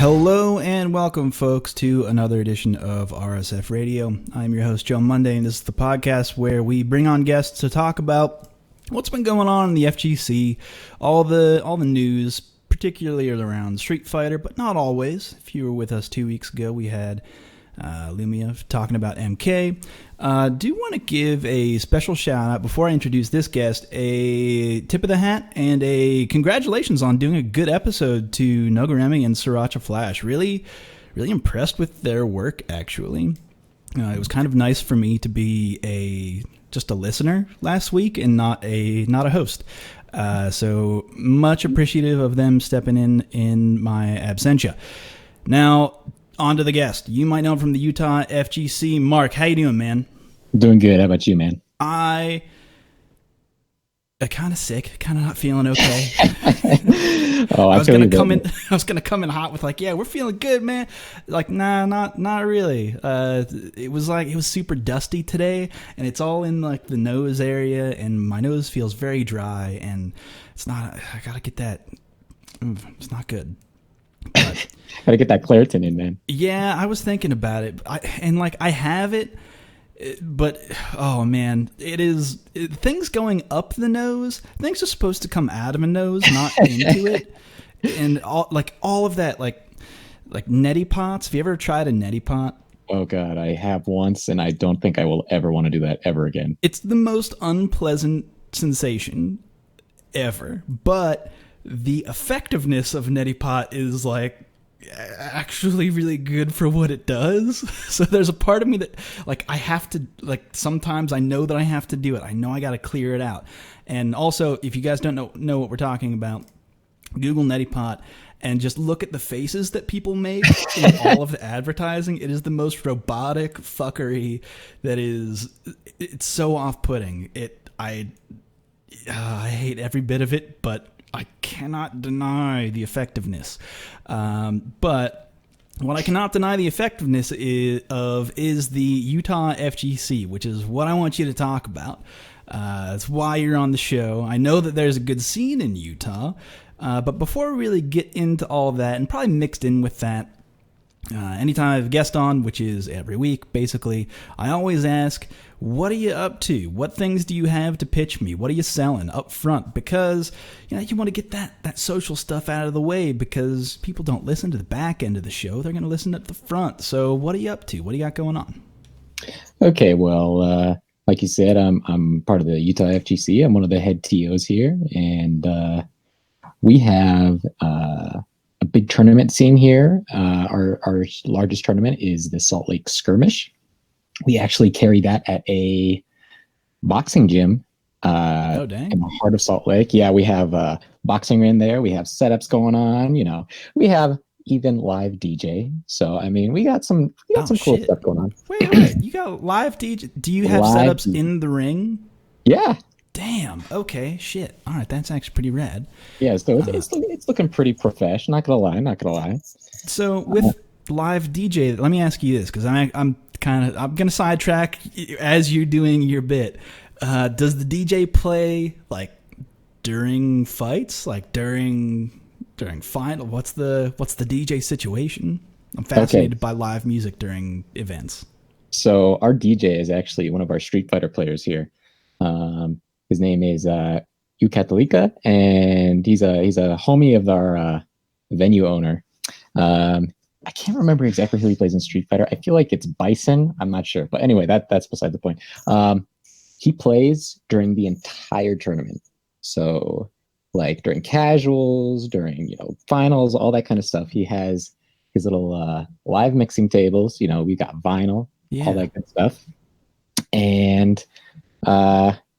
Hello and welcome, folks, to another edition of RSF Radio. I'm your host, Joe Monday, and this is the podcast where we bring on guests to talk about what's been going on in the FGC, all the news, particularly around Street Fighter, but not always. If you were with us 2 weeks ago, we had Lumia talking about MK. Do want to give a special shout out before I introduce this guest, a tip of the hat and a congratulations on doing a good episode to Noguremi and Sriracha Flash. Really impressed with their work, actually. It was kind of nice for me to be just a listener last week and not a host. So much appreciative of them stepping in my absentia. Now, on to the guest. You might know him from the Utah FGC. Mark, how you doing, man? Doing good. How about you, man? I kind of sick, kind of not feeling okay. I was gonna come in hot with like, yeah, we're feeling good, man. Like, nah, not really. It was super dusty today, and it's all in like the nose area, and my nose feels very dry, and it's not. I gotta get that. It's not good. But, gotta get that Claritin in, man. Yeah, I was thinking about it, I have it. But, oh man, things going up the nose, things are supposed to come out of a nose, not into it. And all of that, like neti pots. Have you ever tried a neti pot? Oh God, I have once, and I don't think I will ever want to do that ever again. It's the most unpleasant sensation ever, but the effectiveness of neti pot is like actually really good for what it does. So there's a part of me that like I have to, like, sometimes I know that I have to do it. I know I got to clear it out. And also, if you guys don't know what we're talking about, Google neti pot and just look at the faces that people make in all of the advertising. It is the most robotic fuckery that is. It's so off-putting. I hate every bit of it, but I cannot deny the effectiveness. But what I cannot deny the effectiveness is the Utah FGC, which is what I want you to talk about. That's why you're on the show. I know that there's a good scene in Utah, but before we really get into all of that, and probably mixed in with that, anytime I have a guest on, which is every week, basically, I always ask, what are you up to? What things do you have to pitch me? What are you selling up front? Because, you want to get that social stuff out of the way, because people don't listen to the back end of the show. They're going to listen at the front. So what are you up to? What do you got going on? Okay, well, like you said, I'm part of the Utah FGC. I'm one of the head TOs here, and we have a big tournament scene here. Our largest tournament is the Salt Lake Skirmish. We actually carry that at a boxing gym in the heart of Salt Lake. Yeah, we have boxing in there. We have setups going on. We have even live DJ. So I mean, we got some cool stuff going on. Wait, you got live DJ? Do you have live setups in the ring? Yeah. Damn. Okay. Shit. All right. That's actually pretty rad. Yeah. So it's looking pretty professional. Not gonna lie. So with live DJ, let me ask you this, because I'm gonna sidetrack as you're doing your bit. Does the DJ play like during fights, like during final? What's the DJ situation? I'm fascinated by live music during events. So our DJ is actually one of our Street Fighter players here. His name is Ukatalika, and he's a homie of our venue owner. I can't remember exactly who he plays in Street Fighter. I feel like it's Bison. I'm not sure. But anyway, that's beside the point. He plays during the entire tournament. So like during casuals, during, finals, all that kind of stuff. He has his little live mixing tables. We got vinyl, all that good stuff. And,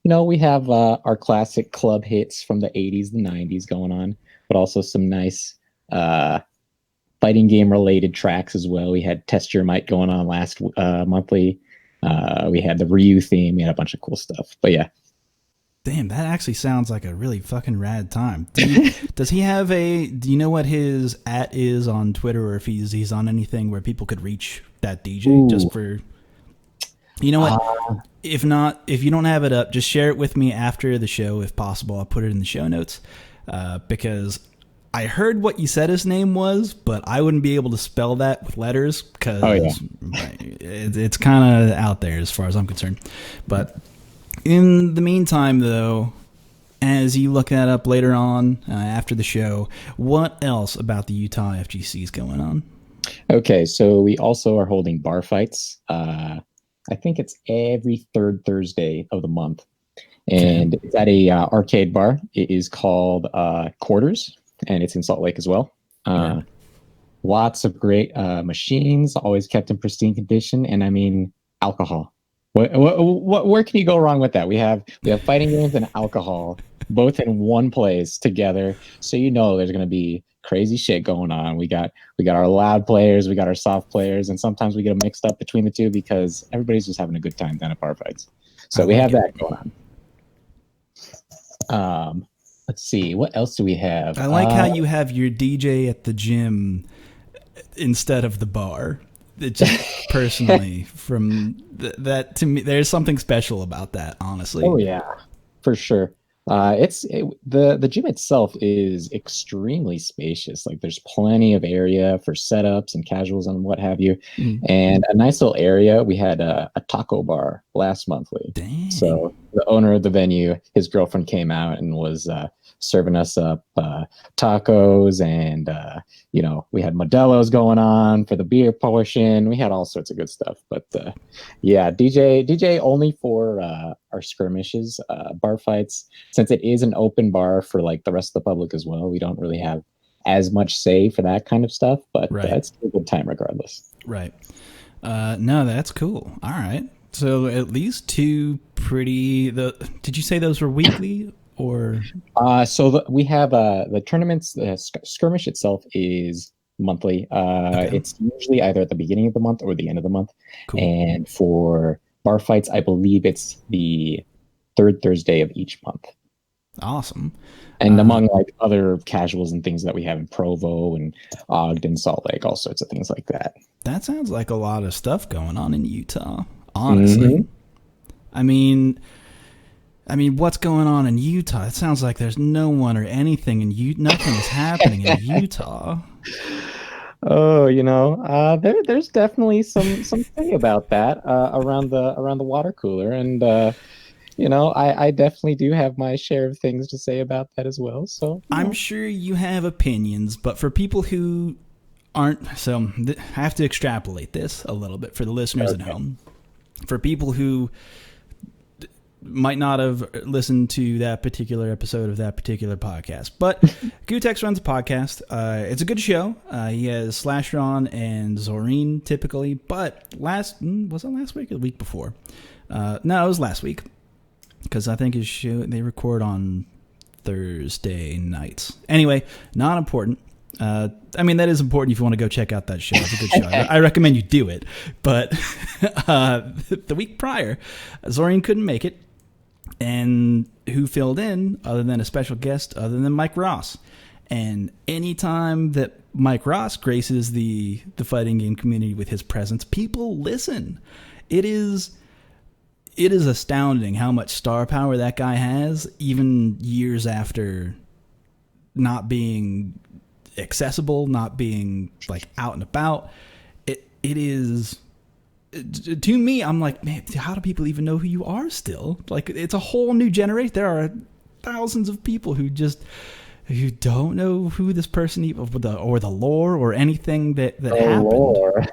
we have our classic club hits from the 80s, the 90s going on, but also some nice fighting game related tracks as well. We had Test Your Might going on last monthly. We had the Ryu theme. We had a bunch of cool stuff. But yeah. Damn, that actually sounds like a really fucking rad time. Does he have do you know what his @ is on Twitter, or if he's on anything where people could reach that DJ? Ooh. Just for, you know what? If not, if you don't have it up, just share it with me after the show if possible. I'll put it in the show notes because I heard what you said his name was, but I wouldn't be able to spell that with letters because it's kind of out there as far as I'm concerned. But in the meantime, though, as you look that up later on after the show, what else about the Utah FGC is going on? Okay, so we also are holding bar fights. I think it's every third Thursday of the month. And it's at a arcade bar. It is called Quarters, and it's in Salt Lake as well. Lots of great machines, always kept in pristine condition, and I mean alcohol. Where can you go wrong with that? We have fighting games and alcohol both in one place together, so you know there's going to be crazy shit going on. We got our loud players, we got our soft players, and sometimes we get them mixed up between the two because everybody's just having a good time down at bar fights. So we have that going on. Let's see, what else do we have? I like how you have your DJ at the gym instead of the bar. It just personally, from that to me, there's something special about that, honestly. Oh yeah, for sure. The gym itself is extremely spacious. Like there's plenty of area for setups and casuals and what have you, and a nice little area. We had a taco bar last monthly. Dang. So the owner of the venue, his girlfriend came out and was serving us up tacos, and we had Modelo's going on for the beer portion. We had all sorts of good stuff. But DJ only for our skirmishes, bar fights. Since it is an open bar for like the rest of the public as well, we don't really have as much say for that kind of stuff. But it's a good time regardless. Right. No, that's cool. All right. So at least two pretty. Did you say those were weekly? Or we have the tournaments. The skirmish itself is monthly. It's usually either at the beginning of the month or the end of the month. Cool. And for bar fights, I believe it's the third Thursday of each month. Awesome. And among like other casuals and things that we have in Provo and Ogden, Salt Lake, all sorts of things like that. That sounds like a lot of stuff going on in Utah, honestly. I mean, what's going on in Utah? It sounds like there's no one or anything nothing is happening in Utah. Oh, there's definitely some thing about that around the water cooler, and I definitely do have my share of things to say about that as well. So I'm sure you have opinions, but for people who aren't, I have to extrapolate this a little bit for the listeners at home. For people who might not have listened to that particular episode of that particular podcast, but Gutex runs a podcast. It's a good show. He has Slasher on and Zorine typically, but was it last week or the week before? No, it was last week, because I think his show, they record on Thursday nights. Anyway, not important. That is important if you want to go check out that show. It's a good show. I recommend you do it. But the week prior, Zorine couldn't make it. And who filled in other than a special guest, other than Mike Ross? And anytime that Mike Ross graces the fighting game community with his presence, people listen. It is astounding how much star power that guy has, even years after not being accessible, not being like out and about. It is, to me, I'm like, man, how do people even know who you are still? Like, it's a whole new generation. There are thousands of people who don't know who this person or the lore or anything that happened. Lore.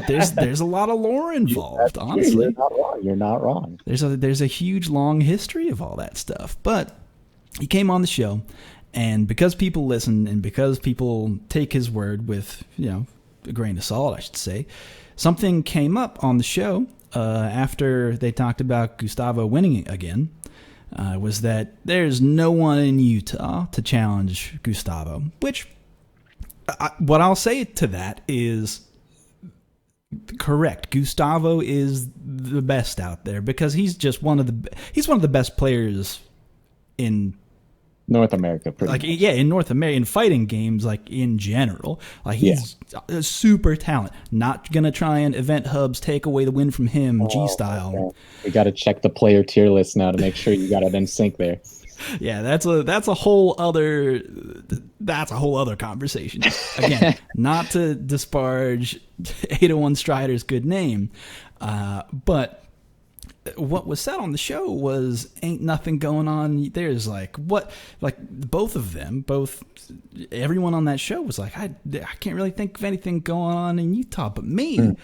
There's a lot of lore involved. Honestly, you're not wrong. There's a huge long history of all that stuff. But he came on the show, and because people listen and because people take his word with a grain of salt, I should say, something came up on the show after they talked about Gustavo winning again. Was that there's no one in Utah to challenge Gustavo, which what I'll say to that is correct. Gustavo is the best out there because he's just one of the best players in North America, pretty like much. yeah, in North America, in fighting games, like in general, like he's a super talent. Not gonna try and event hubs take away the win from him, G style. Okay. We got to check the player tier list now to make sure you got it in sync there. Yeah, that's a whole other conversation. Again, not to disparage 801 Strider's good name, but what was said on the show was ain't nothing going on. There's both of them, everyone on that show was like, I can't really think of anything going on in Utah, but me,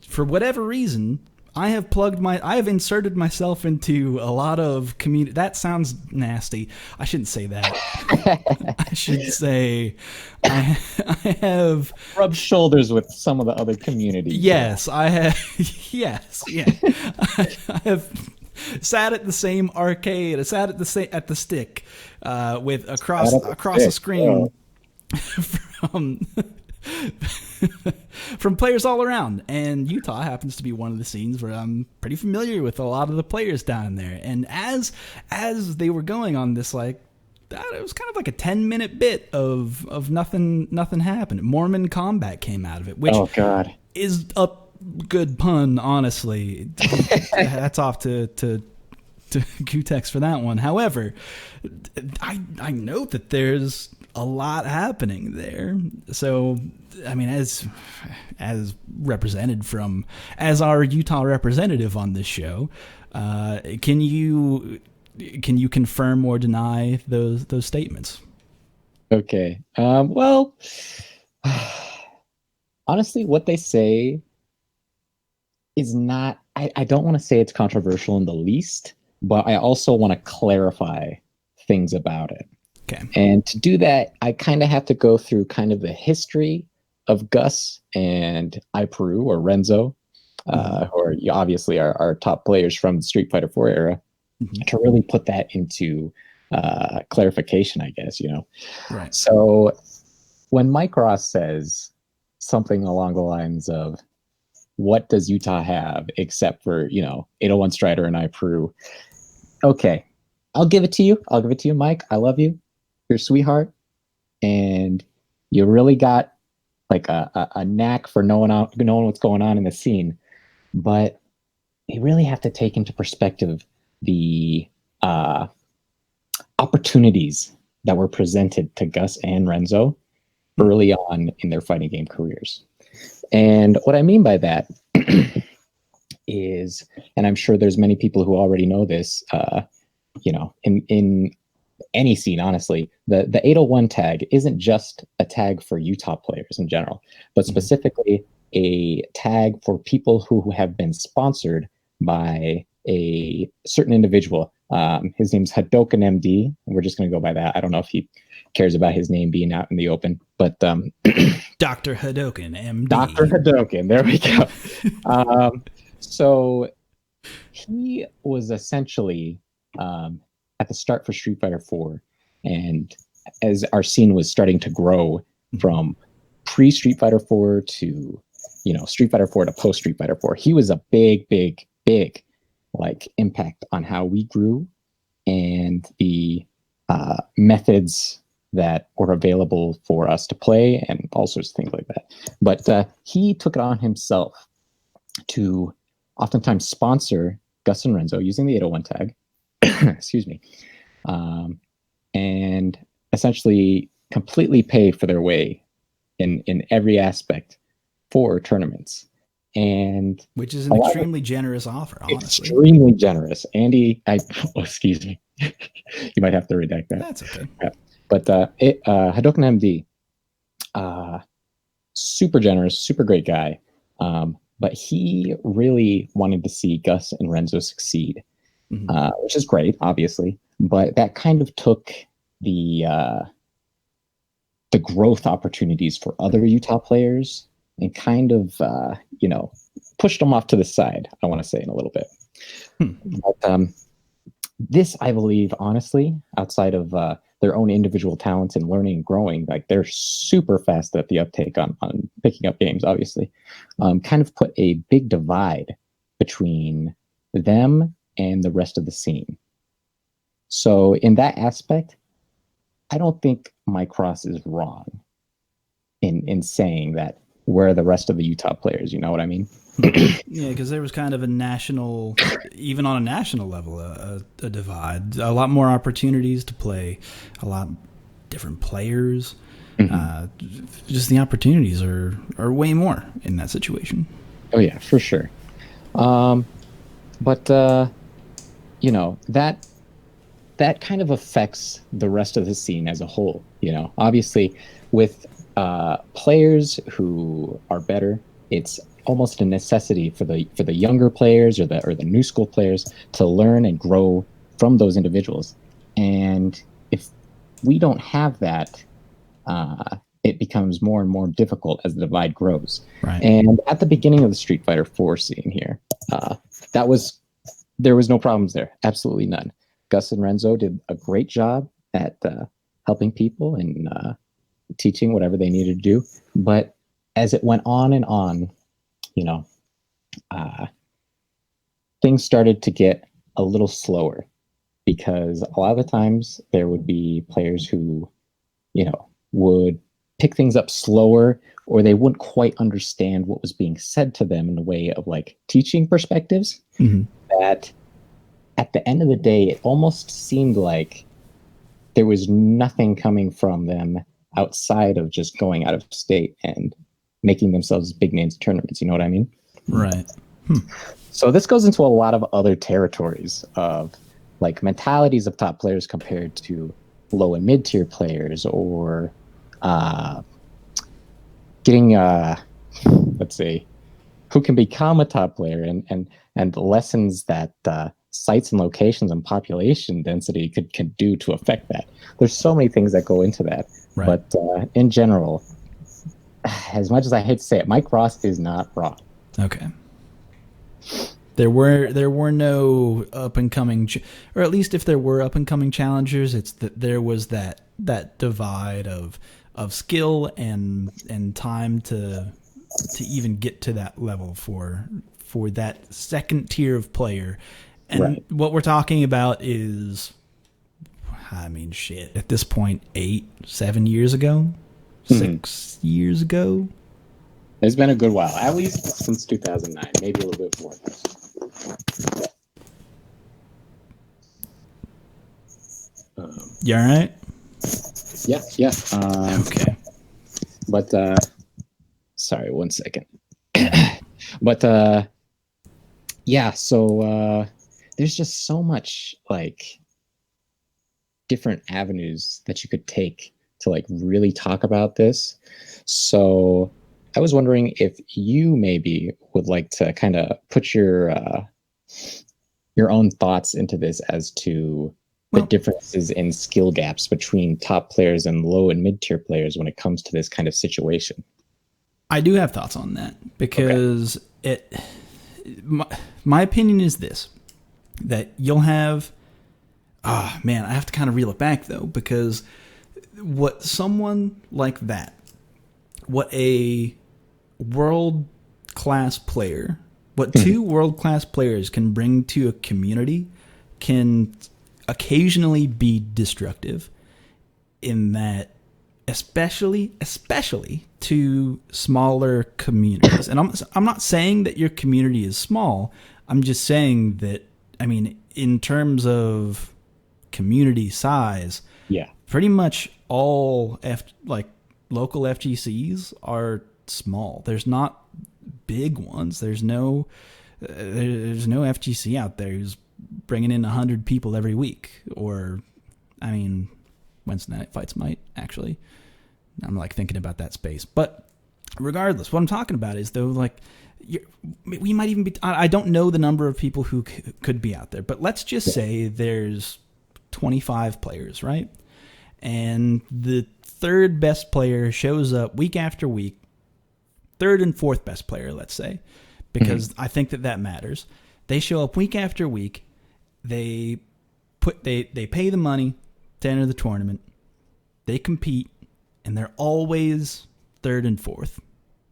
for whatever reason, I have inserted myself into a lot of community. That sounds nasty. I shouldn't say that. I should say I have rubbed shoulders with some of the other communities. Yes, I have. Yes, yeah. I have sat at the same arcade. I sat at the stick with across the screen from players all around, and Utah happens to be one of the scenes where I'm pretty familiar with a lot of the players down there. And as they were going on this, like, it was kind of like a 10-minute bit of nothing happened. Mormon combat came out of it, which is a good pun, honestly. Hats off to Gutex for that one. However, I know that there's a lot happening there. So, I mean, as represented as our Utah representative on this show, can you confirm or deny those statements? Okay. Well, honestly, what they say is not. I don't want to say it's controversial in the least, but I also want to clarify things about it. Okay. And to do that, I kind of have to go through kind of the history of Gus and iPeru or Renzo, who are obviously our top players from the Street Fighter 4 era, to really put that into clarification, I guess, Right. So when Mike Ross says something along the lines of, what does Utah have except for, 801 Strider and iPeru? Okay, I'll give it to you. Mike. I love you. You're a sweetheart. And you really got like a knack for knowing what's going on in the scene. But you really have to take into perspective the opportunities that were presented to Gus and Renzo early on in their fighting game careers. And what I mean by that is, and I'm sure there's many people who already know this, in any scene, honestly, the 801 tag isn't just a tag for Utah players in general, but specifically a tag for people who have been sponsored by a certain individual. His name's Hadoken MD, and we're just going to go by that. I don't know if he cares about his name being out in the open, but Dr. Hadoken MD. Dr. Hadoken, there we go. So he was essentially at the start for Street Fighter 4, and as our scene was starting to grow from pre-Street Fighter 4 to Street Fighter 4 to post Street Fighter 4, he was a big like impact on how we grew and the methods that were available for us to play and all sorts of things like that. But he took it on himself to oftentimes sponsor Gus and Renzo using the 801 tag, excuse me, and essentially completely pay for their way in every aspect for tournaments. And which is an extremely generous offer, honestly. Extremely generous. Andy, excuse me. You might have to redact that. That's okay. Yeah. But Hadoken MD, super generous, super great guy. But he really wanted to see Gus and Renzo succeed, which is great, obviously. But that kind of took the growth opportunities for other Utah players and kind of, pushed them off to the side, I want to say, in a little bit. But this, I believe, honestly, outside of their own individual talents and learning and growing, like they're super fast at the uptake on picking up games, obviously, kind of put a big divide between them and the rest of the scene. So in that aspect, I don't think Micross is wrong in saying that where are the rest of the Utah players, you know what I mean? Yeah, because there was kind of a national, even on a national level, a divide. A lot more opportunities to play, a lot different players. Just the opportunities are way more in that situation. Oh yeah, for sure. But you know, that kind of affects the rest of the scene as a whole. You know, obviously with players who are better, it's almost a necessity for the younger players or the new school players to learn and grow from those individuals. And if we don't have that, it becomes more and more difficult as the divide grows. Right. And at the beginning of the Street Fighter 4 scene here, there was no problems there, absolutely none. Gus and Renzo did a great job at helping people and teaching whatever they needed to do. But as it went on and on, you know, things started to get a little slower because a lot of the times there would be players who, you know, would pick things up slower, or they wouldn't quite understand what was being said to them in the way of like teaching perspectives. That at the end of the day, it almost seemed like there was nothing coming from them outside of just going out of state and making themselves big names in tournaments. You know what I mean? Right. So this goes into a lot of other territories of like mentalities of top players compared to low and mid tier players, or getting let's say who can become a top player, and the lessons that sites and locations and population density can do to affect that. There's so many things that go into that. Right. But in general, as much as I hate to say it, Mike Ross is not wrong. Okay. There were no up and coming, or at least if there were up and coming challengers, it's that there was that divide of skill and time to even get to that level for that second tier of player. And Right. What we're talking about is, I mean, shit, at this point, 7 years ago, 6 years ago. It's been a good while, at least since 2009, maybe a little bit more. You all right? Yeah. Okay. But sorry, 1 second. But yeah, so there's just so much like different avenues that you could take to like really talk about this. So I was wondering if you maybe would like to kind of put your own thoughts into this as to the differences in skill gaps between top players and low and mid tier players when it comes to this kind of situation. I do have thoughts on that because my opinion is this, that you'll have, man, I have to kind of reel it back though, because what someone like that, what a world-class player, what two world-class players can bring to a community can occasionally be destructive in that, especially to smaller communities. And I'm not saying that your community is small. I'm just saying that, I mean, in terms of community size, pretty much all local FGCs are small. There's not big ones. There's no FGC out there who's bringing in 100 people every week, or, I mean, Wednesday night fights might actually. I'm like thinking about that space, but regardless, what I'm talking about is though, like, we might even be. I don't know the number of people who could be out there, but let's just say there's 25 players, right? And the third best player shows up week after week. Third and fourth best player, let's say, because I think that matters. They show up week after week. They pay the money to enter the tournament. They compete, and they're always third and fourth.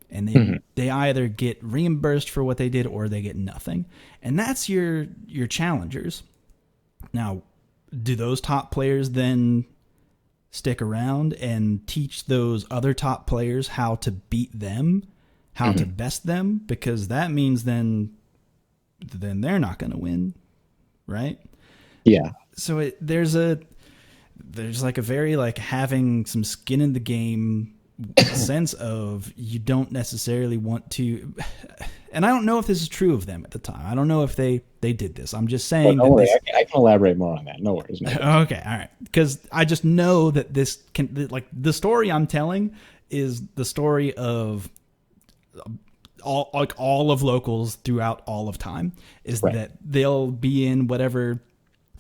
And they either get reimbursed for what they did or they get nothing. And that's your challengers. Now, do those top players then stick around and teach those other top players how to beat them, how to best them? Because that means then they're not going to win, right? Yeah. So there's like a very like having some skin in the game sense of you don't necessarily want to, and I don't know if this is true of them at the time. I don't know if they did this. I'm just saying. Don't worry, I can elaborate more on that. No worries. Okay, all right. Because I just know that this can, like, the story I'm telling is the story of all of locals throughout all of time. Is that they'll be in whatever,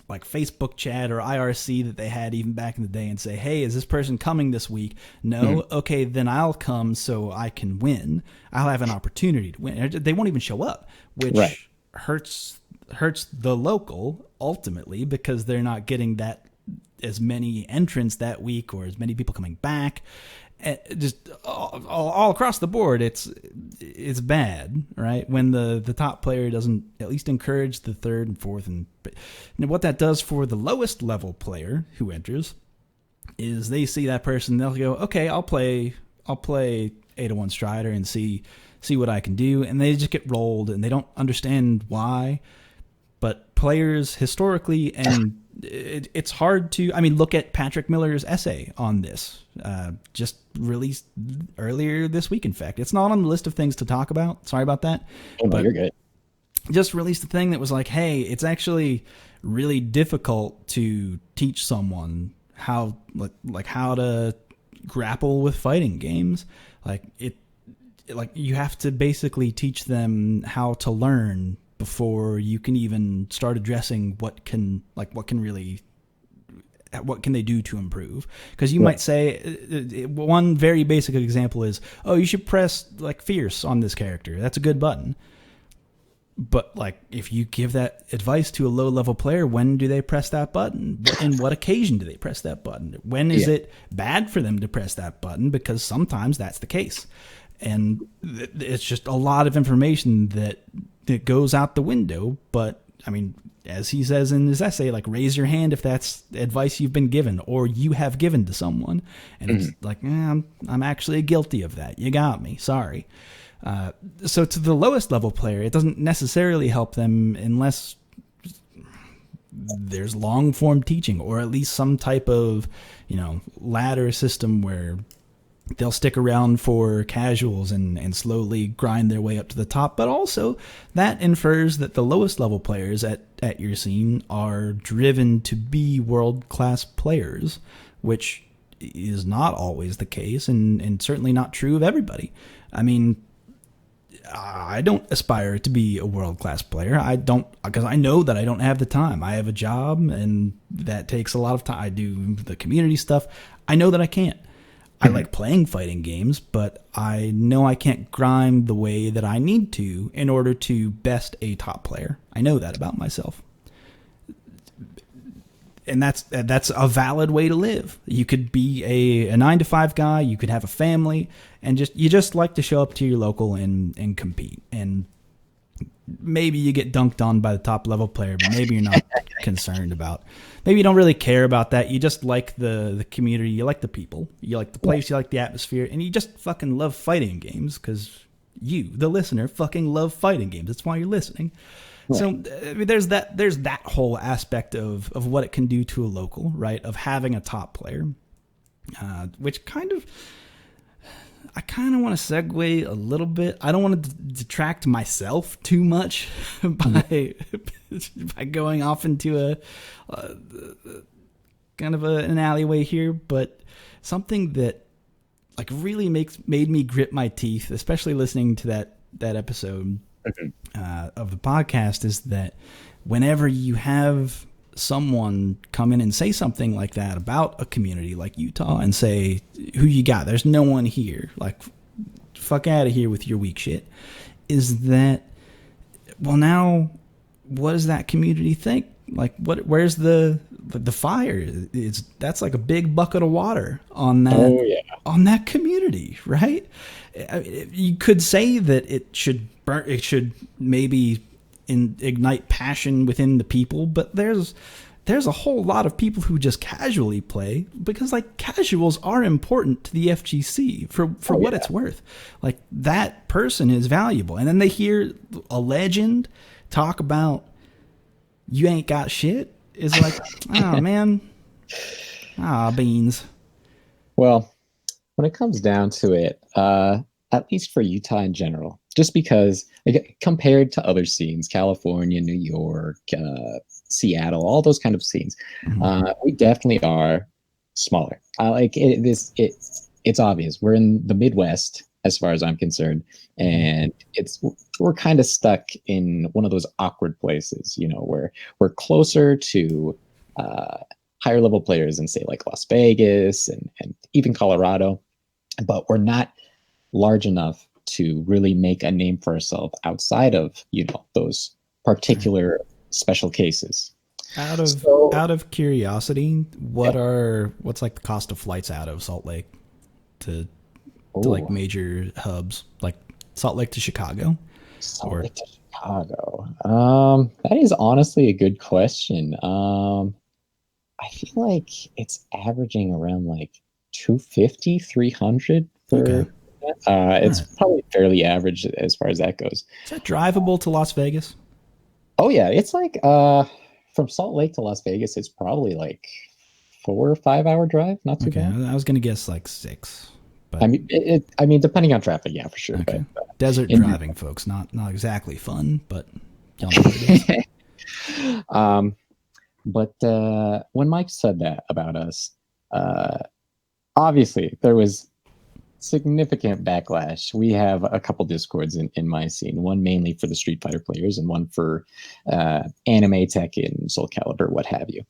like, Facebook chat or IRC that they had even back in the day and say, hey, is this person coming this week? No? Okay, then I'll come so I can win. I'll have an opportunity to win. They won't even show up, which hurts the local ultimately, because they're not getting that as many entrants that week or as many people coming back. Just all across the board, it's bad, right? When the top player doesn't at least encourage the third and fourth, and what that does for the lowest level player who enters is they see that person, they'll go, okay, I'll play 801 Strider and see what I can do, and they just get rolled and they don't understand why. But players historically, and it's hard to, I mean, look at Patrick Miller's essay on this, just released earlier this week. In fact, it's not on the list of things to talk about. Sorry about that. Oh, no, you're good. Just released a thing that was like, hey, it's actually really difficult to teach someone how to grapple with fighting games. Like you have to basically teach them how to learn before you can even start addressing what can they do to improve. Because you might say, one very basic example is, oh, you should press like fierce on this character. That's a good button. But like, if you give that advice to a low level player, when do they press that button? In what occasion do they press that button? When is it bad for them to press that button? Because sometimes that's the case. And it's just a lot of information that goes out the window. But I mean, as he says in his essay, like, raise your hand if that's advice you've been given or you have given to someone. And it's like, I'm actually guilty of that. You got me. Sorry. So to the lowest level player, it doesn't necessarily help them unless there's long form teaching, or at least some type of, ladder system where they'll stick around for casuals and slowly grind their way up to the top. But also that infers that the lowest level players at your scene are driven to be world-class players, which is not always the case, and certainly not true of everybody. I mean, I don't aspire to be a world-class player. I don't, because I know that I don't have the time. I have a job, and that takes a lot of time. I do the community stuff. I know that I can't. I like playing fighting games, but I know I can't grind the way that I need to in order to best a top player. I know that about myself. And that's a valid way to live. You could be a 9-to-5 guy, you could have a family, and you just like to show up to your local and compete. And maybe you get dunked on by the top level player, but maybe you're not concerned about. Maybe you don't really care about that. You just like the community, you like the people, you like the place, you like the atmosphere, and you just fucking love fighting games because you, the listener, fucking love fighting games. That's why you're listening. Right. So I mean, there's that whole aspect of what it can do to a local, right? Of having a top player, which I kind of want to segue a little bit. I don't want to detract myself too much by going off into a kind of an alleyway here, but something that like really made me grit my teeth, especially listening to that episode of the podcast, is that whenever you have someone come in and say something like that about a community like Utah and say, who you got? There's no one here. Like, fuck out of here with your weak shit. Is that, well, now what does that community think? Like, where's the fire? That's like a big bucket of water on that, on that community, right? You could say that it should burn, it should maybe ignite passion within the people, but there's there's a whole lot of people who just casually play because like casuals are important to the FGC for what it's worth. Like that person is valuable. And then they hear a legend talk about you ain't got shit is like, oh man, beans. Well, when it comes down to it, at least for Utah in general, just because compared to other scenes, California, New York, Seattle, all those kind of scenes, we definitely are smaller. It's obvious. We're in the Midwest, as far as I'm concerned, and we're kind of stuck in one of those awkward places, where we're closer to higher level players in, say, like Las Vegas and even Colorado, but we're not large enough to really make a name for ourselves outside of those particular special cases. Out of curiosity, what's like the cost of flights out of Salt Lake to like major hubs, like Salt Lake to Chicago? Salt Lake to Chicago. That is honestly a good question. I feel like it's averaging around like 250, 300 for. Okay. It's probably fairly average as far as that goes. Is that drivable to Las Vegas? Oh yeah, it's like from Salt Lake to Las Vegas, it's probably like 4 or 5 hour drive. Not too bad. I was gonna guess like 6. But I mean, depending on traffic, yeah, for sure. Okay. But, desert driving, folks, not exactly fun, but y'all know what it is. But when Mike said that about us, obviously there was significant backlash. We have a couple discords in my scene, one mainly for the Street Fighter players and one for anime tech and Soul Calibur, what have you.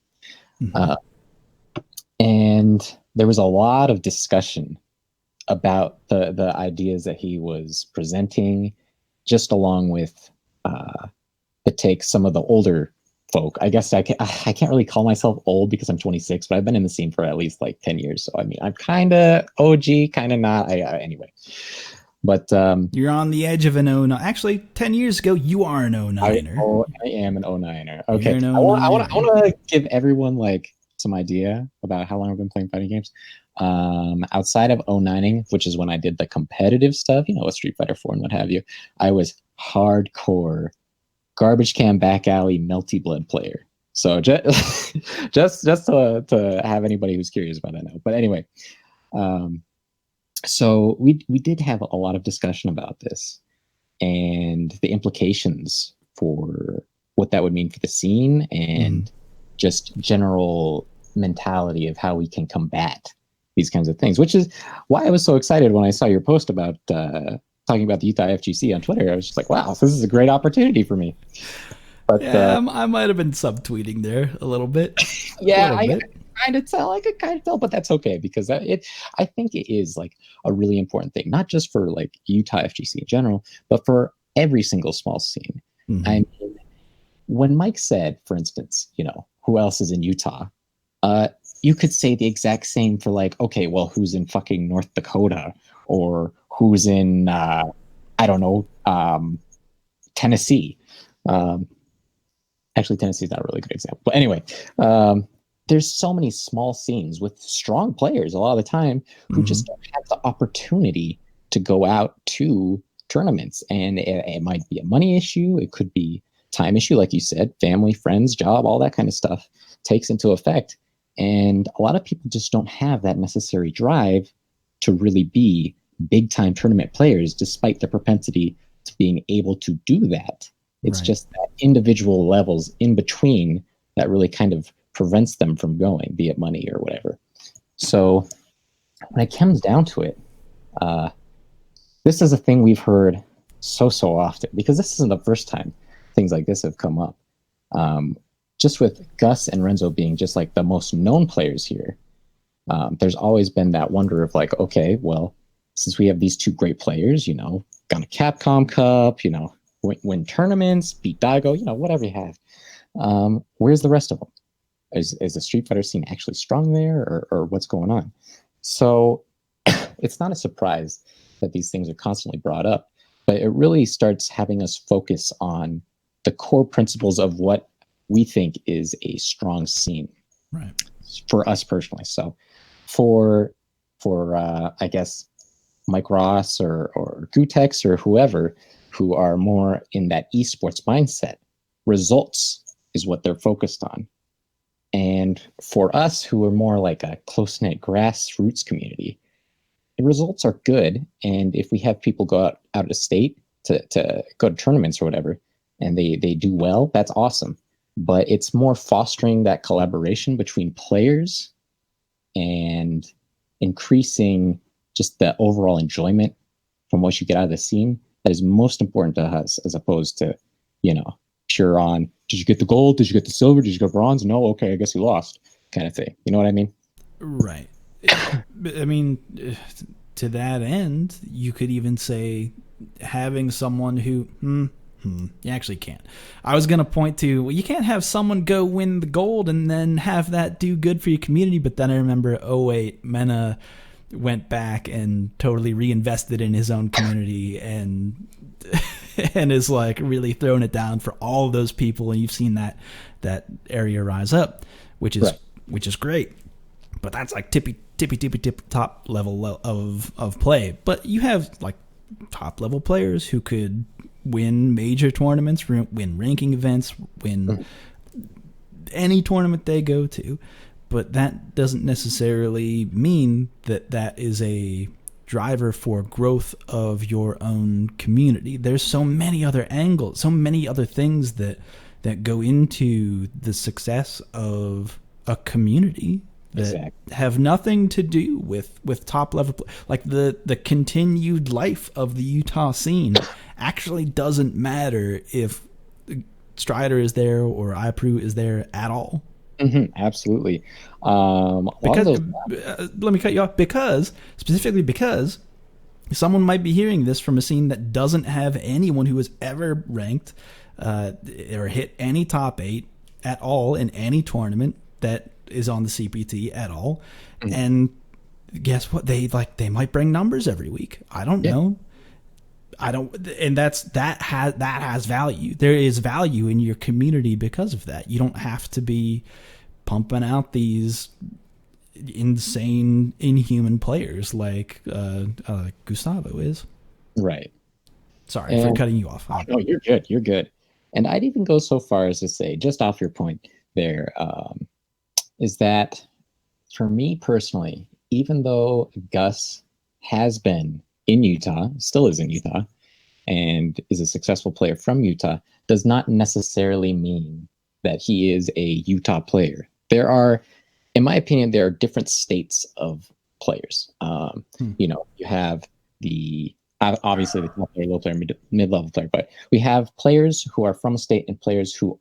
And there was a lot of discussion about the ideas that he was presenting, just along with the take some of the older folk. I guess I can't really call myself old because I'm 26, but I've been in the scene for at least like 10 years. So I mean, I'm kind of OG, kind of not. Anyway, but you're on the edge of an 09. Actually, 10 years ago, you are an 09er. I am an 09er. Okay, I want to give everyone like some idea about how long I've been playing fighting games. Outside of 09ing, which is when I did the competitive stuff, with Street Fighter 4 and what have you, I was hardcore garbage can back alley melty blood player. So just to have anybody who's curious about that know. But anyway, so we did have a lot of discussion about this and the implications for what that would mean for the scene and just general mentality of how we can combat these kinds of things, which is why I was so excited when I saw your post about talking about the Utah FGC on Twitter. I was just like, wow, this is a great opportunity for me. But yeah, I might have been subtweeting there a little bit. Yeah, I could kind of tell, but that's okay because I think it is like a really important thing, not just for like Utah FGC in general, but for every single small scene. I mean, when Mike said, for instance, who else is in Utah? You could say the exact same for like, okay, well, who's in fucking North Dakota or who's in, I don't know, Tennessee. Actually, Tennessee is not a really good example. But anyway, there's so many small scenes with strong players a lot of the time who just don't have the opportunity to go out to tournaments. And it might be a money issue. It could be time issue, like you said, family, friends, job, all that kind of stuff takes into effect. And a lot of people just don't have that necessary drive to really be big time tournament players, despite the propensity to being able to do that. It's just that individual levels in between that really kind of prevents them from going, be it money or whatever. So when it comes down to it, this is a thing we've heard so often, because this isn't the first time things like this have come up. Just with Gus and Renzo being just like the most known players here, there's always been that wonder of like, okay, well, since we have these two great players, got a Capcom Cup, win tournaments, beat Daigo, whatever you have. Where's the rest of them? Is the Street Fighter scene actually strong there, or what's going on? So it's not a surprise that these things are constantly brought up, but it really starts having us focus on the core principles of what we think is a strong scene, Right. for us personally. So for I guess Mike Ross or Gutex or whoever who are more in that esports mindset, results is what they're focused on. And for us who are more like a close-knit grassroots community, the results are good. And if we have people go out of state to go to tournaments or whatever, and they do well, that's awesome. But it's more fostering that collaboration between players and increasing just the overall enjoyment from what you get out of the scene that is most important to us, as opposed to, pure on, did you get the gold? Did you get the silver? Did you get bronze? No. Okay, I guess you lost, kind of thing. You know what I mean? Right. I mean, to that end, you could even say having someone who, you actually can't. I was going to point to, well, you can't have someone go win the gold and then have that do good for your community. But then I remember, oh wait, Mena went back and totally reinvested in his own community and is like really throwing it down for all of those people. And you've seen that area rise up, which is great. But that's like tippy top level of play. But you have like top level players who could win major tournaments, win ranking events, win any tournament they go to. But that doesn't necessarily mean that is a driver for growth of your own community. There's so many other angles, so many other things that go into the success of a community that have nothing to do with top level. Like the continued life of the Utah scene actually doesn't matter if Strider is there or iPru is there at all. Absolutely. Because let me cut you off, specifically because someone might be hearing this from a scene that doesn't have anyone who has ever ranked or hit any top 8 at all in any tournament that is on the CPT at all. And guess what? They might bring numbers every week. I don't know. And that has value. There is value in your community because of that. You don't have to be pumping out these insane, inhuman players like Gustavo is. Right. Sorry for cutting you off. No, you're good. You're good. And I'd even go so far as to say, just off your point there, is that for me personally, even though Gus has been in Utah, still is in Utah, and is a successful player from Utah, does not necessarily mean that he is a Utah player. There are, in my opinion, there are different states of players. You have obviously the top player, low player, mid-level player, but we have players who are from a state and players who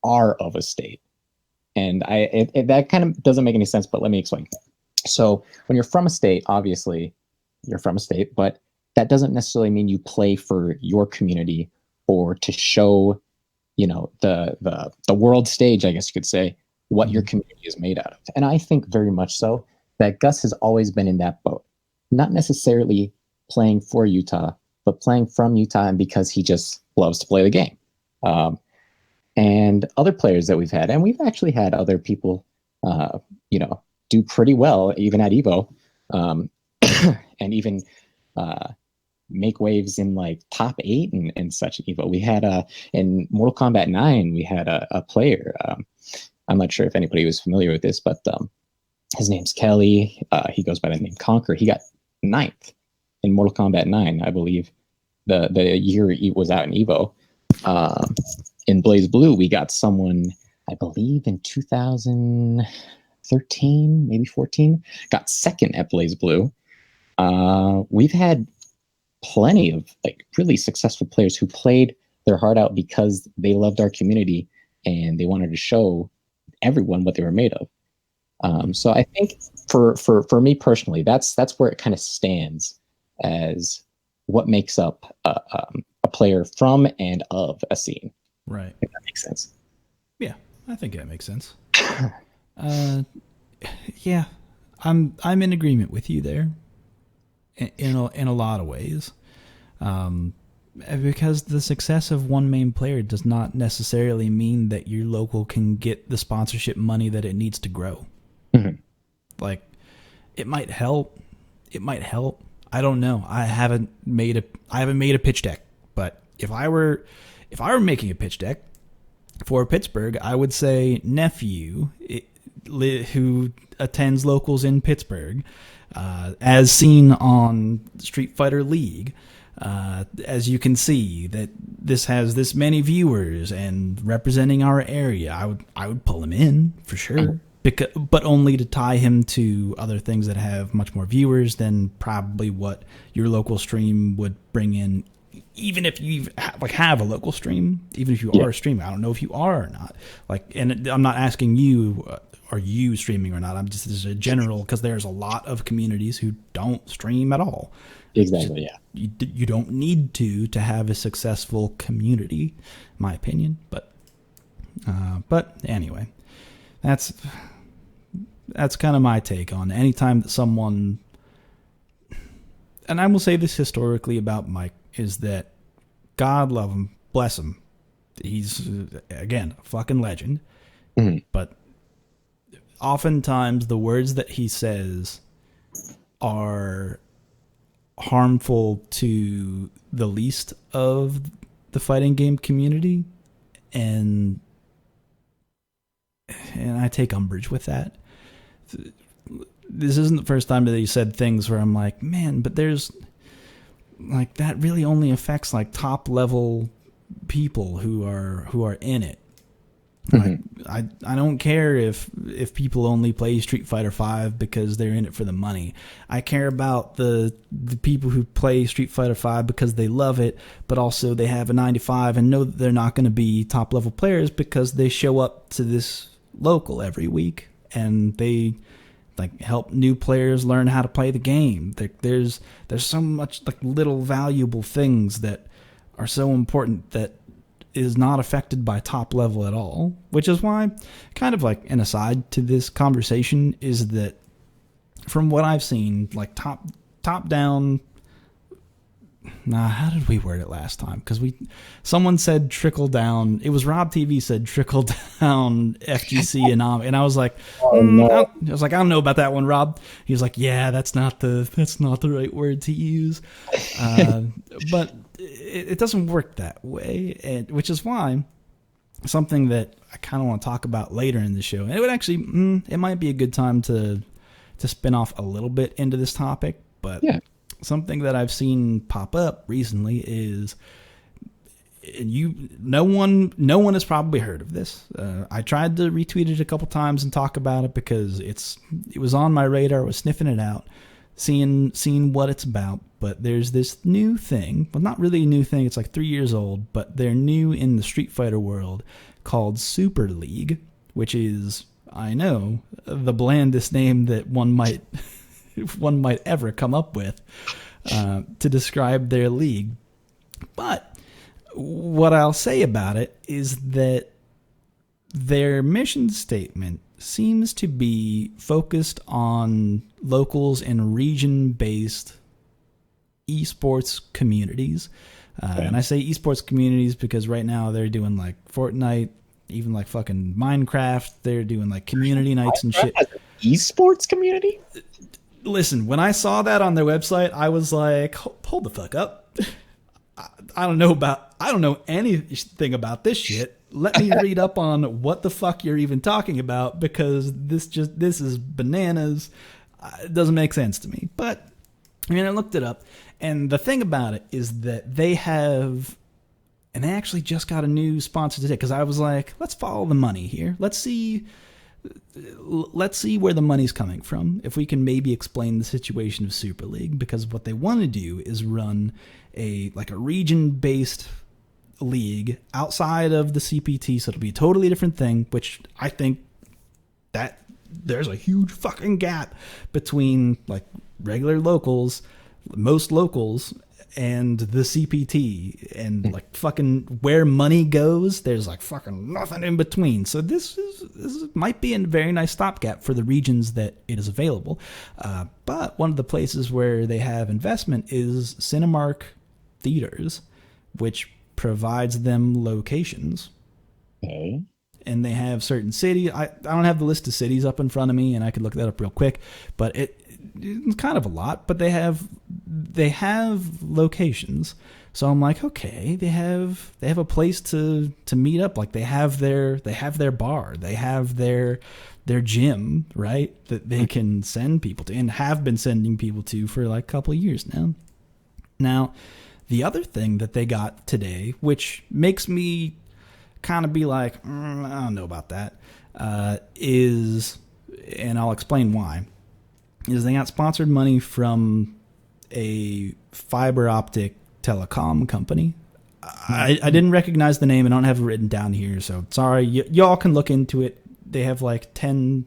are of a state. And that kind of doesn't make any sense, but let me explain. So when you're from a state, obviously you're from a state, but that doesn't necessarily mean you play for your community or to show, the world stage, I guess you could say, what your community is made out of. And I think very much so that Gus has always been in that boat, not necessarily playing for Utah, but playing from Utah, and because he just loves to play the game. And other players that we've had, and we've actually had other people, do pretty well, even at Evo, and even make waves in like top 8 and such at Evo. We had in Mortal Kombat 9, we had a player. I'm not sure if anybody was familiar with this, but his name's Kelly. He goes by the name Conquer. He got 9th in Mortal Kombat 9, I believe. The year he was out in Evo. In Blaze Blue, we got someone, I believe in 2013, maybe 14, got 2nd at Blaze Blue. We've had plenty of like really successful players who played their heart out because they loved our community and they wanted to show everyone what they were made of. So I think for me personally, that's where it kind of stands as what makes up a player from and of a scene. Right. If that makes sense. Yeah, I think that makes sense. Yeah, I'm in agreement with you there in a lot of ways. Because the success of one main player does not necessarily mean that your local can get the sponsorship money that it needs to grow. Mm-hmm. Like, it might help. It might help. I don't know. I haven't made a pitch deck, but if I were making a pitch deck for Pittsburgh, I would say nephew who attends locals in Pittsburgh, as seen on Street Fighter League. As you can see that this has this many viewers and representing our area, I would pull him in for sure, but only to tie him to other things that have much more viewers than probably what your local stream would bring in. Even if you have a local stream, even if you are a streamer, I don't know if you are or not. And I'm not asking you, are you streaming or not? I'm just as a general, because there's a lot of communities who don't stream at all. Exactly. Yeah. You don't need to have a successful community, in my opinion. But anyway, that's kind of my take on it. Anytime that someone, and I will say this historically about Mike, is that God love him, bless him. He's, again, a fucking legend. Mm-hmm. But oftentimes the words that he says are harmful to the least of the fighting game community, and I take umbrage with that. This isn't the first time that he said things where I'm like, man, but there's like, that really only affects like top level people who are in it. Mm-hmm. I don't care if people only play Street Fighter V because they're in it for the money. I care about the people who play Street Fighter V because they love it, but also they have a 9 to 5 and know that they're not going to be top level players because they show up to this local every week and they like help new players learn how to play the game. There's so much like little valuable things that are so important that is not affected by top level at all, which is why, kind of like an aside to this conversation, is that from what I've seen, like top down. Nah, how did we word it last time? Because someone said trickle down. It was Rob TV said trickle down FGC and I was like, I don't know about that one, Rob. He was like, yeah, that's not the right word to use, but it doesn't work that way, and which is why something that I kind of want to talk about later in the show, and it would actually it might be a good time to spin off a little bit into this topic, but yeah. Something that I've seen pop up recently is, no one has probably heard of this. I tried to retweet it a couple times and talk about it because it was on my radar. I was sniffing it out, seeing what it's about. But there's this new thing. Well, not really a new thing. It's like 3 years old, but they're new in the Street Fighter world, called Super League, which is, I know, the blandest name that one might ever come up with to describe their league. But what I'll say about it is that their mission statement seems to be focused on locals and region-based eSports communities. And I say eSports communities because right now they're doing like Fortnite, even like fucking Minecraft. They're doing like community nights and shit. eSports community? Listen, when I saw that on their website, I was like, hold the fuck up. I don't know anything about this shit. Let me read up on what the fuck you're even talking about, because this is bananas. It doesn't make sense to me. But I mean, I looked it up, and the thing about it is that they actually just got a new sponsor today, because I was like, let's follow the money here. Let's see where the money's coming from, if we can maybe explain the situation of Super League, because what they want to do is run a region-based league outside of the CPT, so it'll be a totally different thing, which I think that there's a huge fucking gap between like regular locals, most locals, and the CPT, and like fucking where money goes, there's like fucking nothing in between. So this might be a very nice stopgap for the regions that it is available. But one of the places where they have investment is Cinemark Theaters, which provides them locations. Okay. And they have certain cities. I don't have the list of cities up in front of me, and I could look that up real quick, but it's kind of a lot. But they have locations. So I'm like, okay, they have a place to meet up. Like they have their bar, they have their gym, right? That they can send people to, and have been sending people to for like a couple of years now. Now, the other thing that they got today, which makes me kind of be like, I don't know about that, is, and I'll explain why, is they got sponsored money from a fiber optic telecom company. I didn't recognize the name. I don't have it written down here, so sorry. Y'all can look into it. They have like 10,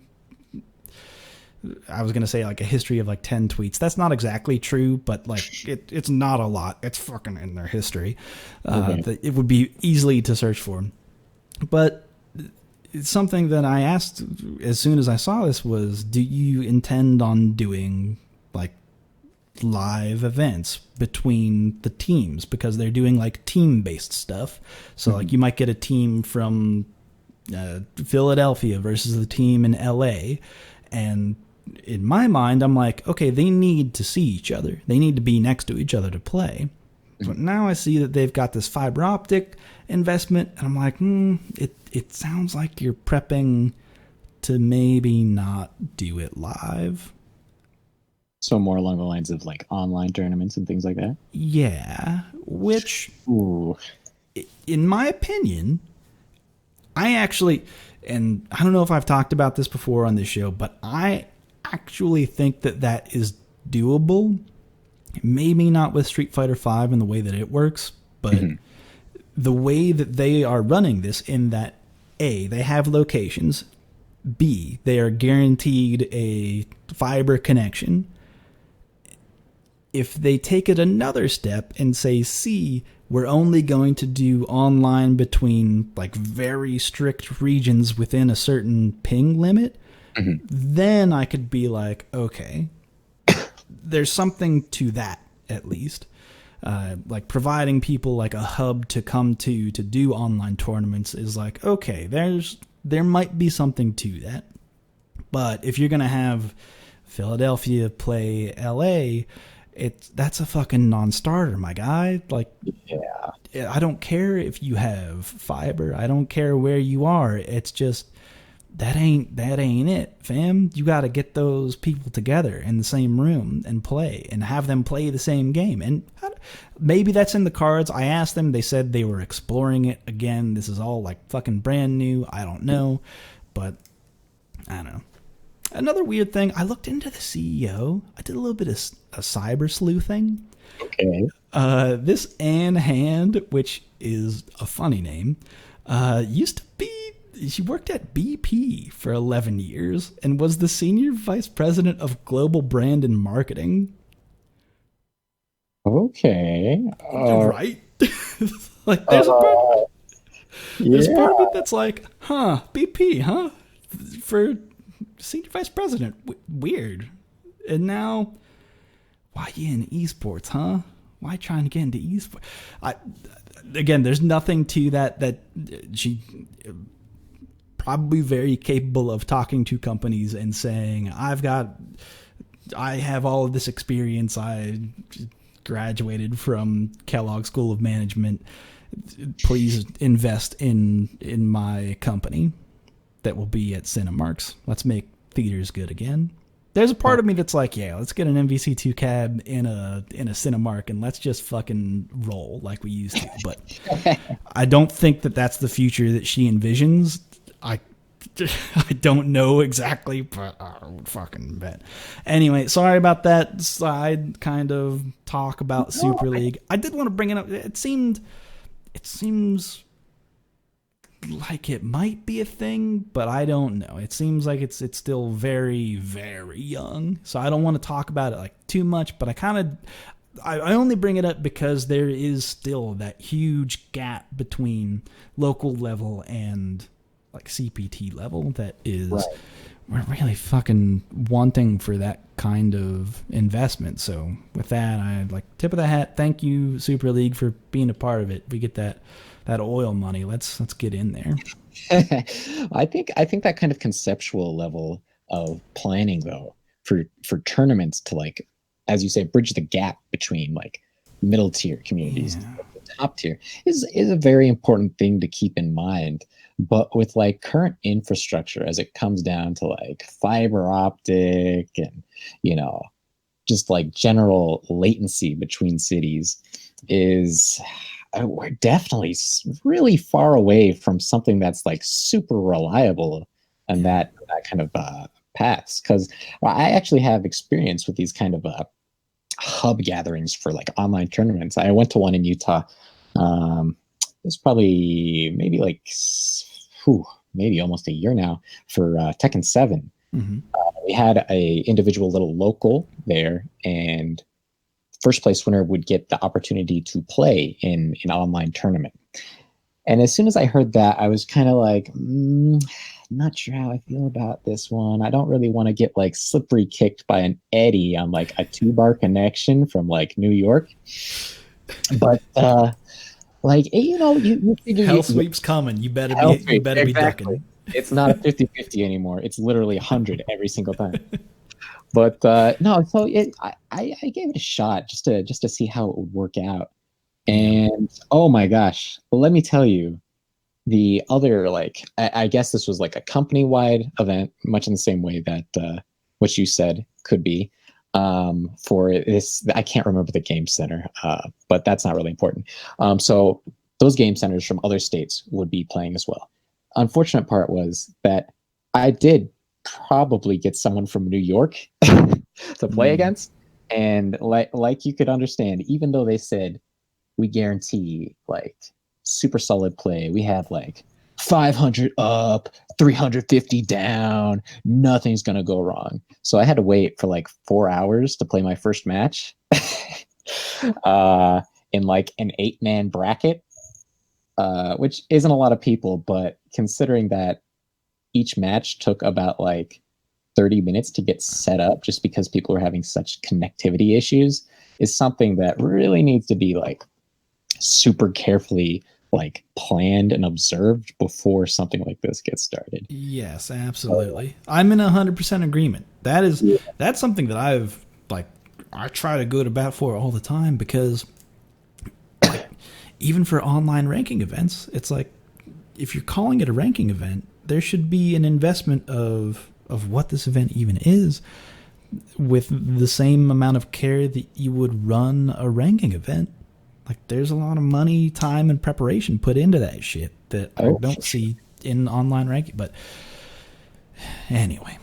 I was going to say like a history of like 10 tweets. That's not exactly true, but like it's not a lot. It's fucking in their history. It would be easily to search for. But it's something that I asked as soon as I saw this was, do you intend on doing like live events between the teams? Because they're doing like team-based stuff. So like you might get a team from Philadelphia versus the team in LA. And in my mind, I'm like, okay, they need to see each other. They need to be next to each other to play. But now I see that they've got this fiber optic investment, and I'm like, it sounds like you're prepping to maybe not do it live. So more along the lines of like online tournaments and things like that? Yeah, which, ooh, in my opinion, I actually, and I don't know if I've talked about this before on this show, but I actually think that is doable. Maybe not with Street Fighter V and the way that it works, but the way that they are running this, in that A, they have locations, B, they are guaranteed a fiber connection. If they take it another step and say, C, we're only going to do online between like very strict regions within a certain ping limit, then I could be like, okay, there's something to that, at least. Like providing people like a hub to come to do online tournaments is like, okay, there might be something to that. But if you're going to have Philadelphia play LA, that's a fucking non-starter, my guy. Like, yeah, I don't care if you have fiber. I don't care where you are. It's just, that ain't it, fam. You got to get those people together in the same room and play, and have them play the same game. And maybe that's in the cards. I asked them. They said they were exploring it. Again, this is all like fucking brand new. I don't know, but I don't know. Another weird thing, I looked into the CEO. I did a little bit of a cyber sleuthing. Okay. This Anne Hand, which is a funny name, used to be, she worked at BP for 11 years and was the senior vice president of global brand and marketing. Okay. Right? Like, there's part of me that's like, BP, huh? For senior vice president. Weird. And now, why you in eSports, huh? Why trying to get into eSports? Again, there's nothing to that she... probably very capable of talking to companies and saying, I have all of this experience. I graduated from Kellogg School of Management. Please invest in my company that will be at Cinemarks. Let's make theaters good again. There's a part of me that's like, yeah, let's get an MVC2 cab in a Cinemark and let's just fucking roll like we used to. But I don't think that that's the future that she envisions. I don't know exactly, but I would fucking bet. Anyway, sorry about that side kind of talk about Super League. I did want to bring it up. It seems like it might be a thing, but I don't know. It seems like it's still very, very young. So I don't want to talk about it like too much, but I only bring it up because there is still that huge gap between local level and like CPT level that is we're really fucking wanting for that kind of investment. So with that, I'd like tip of the hat. Thank you, Super League, for being a part of it. We get that oil money. Let's get in there. I think that kind of conceptual level of planning, though, for tournaments to, like, as you say, bridge the gap between like middle tier communities and the top tier is a very important thing to keep in mind. But with like current infrastructure, as it comes down to like fiber optic and, you know, just like general latency between cities, is we're definitely really far away from something that's like super reliable and that kind of paths. Because I actually have experience with these kind of hub gatherings for like online tournaments. I went to one in Utah. It was probably maybe like maybe almost a year now for Tekken 7. Mm-hmm. We had a individual little local there, and first place winner would get the opportunity to play in an online tournament. And as soon as I heard that, I was kind of like, not sure how I feel about this one. I don't really want to get like slippery kicked by an Eddie on like a 2-bar connection from like New York. But like, you know, you figure hell sweep's coming. You better be ducking. It's not a 50-50 anymore. It's literally 100 every single time. But no, so I gave it a shot just to see how it would work out. And oh my gosh, let me tell you, the other, like, I guess this was like a company-wide event, much in the same way that what you said could be. For this, I can't remember the game center, but that's not really important. So those game centers from other states would be playing as well. Unfortunate part was that I did probably get someone from New York to play against, and like you could understand, even though they said we guarantee like super solid play, we have like 500 up, 350 down, nothing's gonna go wrong. So I had to wait for like 4 hours to play my first match in like an 8-man bracket, which isn't a lot of people, but considering that each match took about like 30 minutes to get set up just because people are having such connectivity issues, is something that really needs to be like super carefully like planned and observed before something like this gets started. Yes, absolutely. I'm in 100% agreement. That's something that I try to go to bat for all the time, because like, even for online ranking events, it's like, if you're calling it a ranking event, there should be an investment of what this event even is, with the same amount of care that you would run a ranking event. Like, there's a lot of money, time, and preparation put into that shit that I don't see in online ranking. But anyway,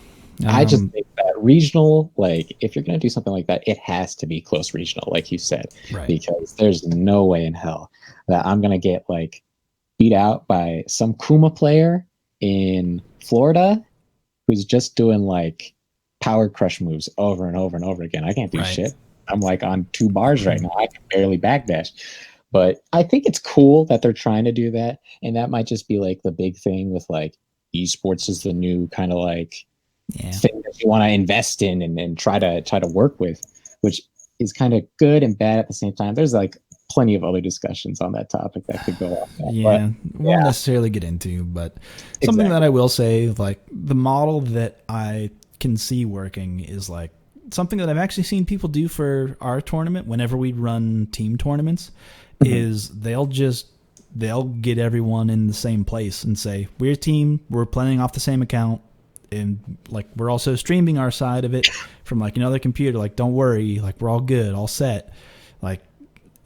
I just think that regional, like, if you're going to do something like that, it has to be close regional, like you said, right? Because there's no way in hell that I'm going to get like beat out by some Kuma player in Florida who's just doing like power crush moves over and over and over again. I can't do shit. I'm like on 2 bars right now. I can barely backdash. But I think it's cool that they're trying to do that. And that might just be like the big thing with like eSports is the new kind of like thing that you want to invest in and try to work with, which is kind of good and bad at the same time. There's like plenty of other discussions on that topic that could go on. Won't necessarily get into, but something that I will say, like, the model that I can see working is like something that I've actually seen people do for our tournament whenever we run team tournaments, is they'll get everyone in the same place and say, we're a team, we're playing off the same account, and like we're also streaming our side of it from like another computer. Like, don't worry, like we're all good, all set. Like,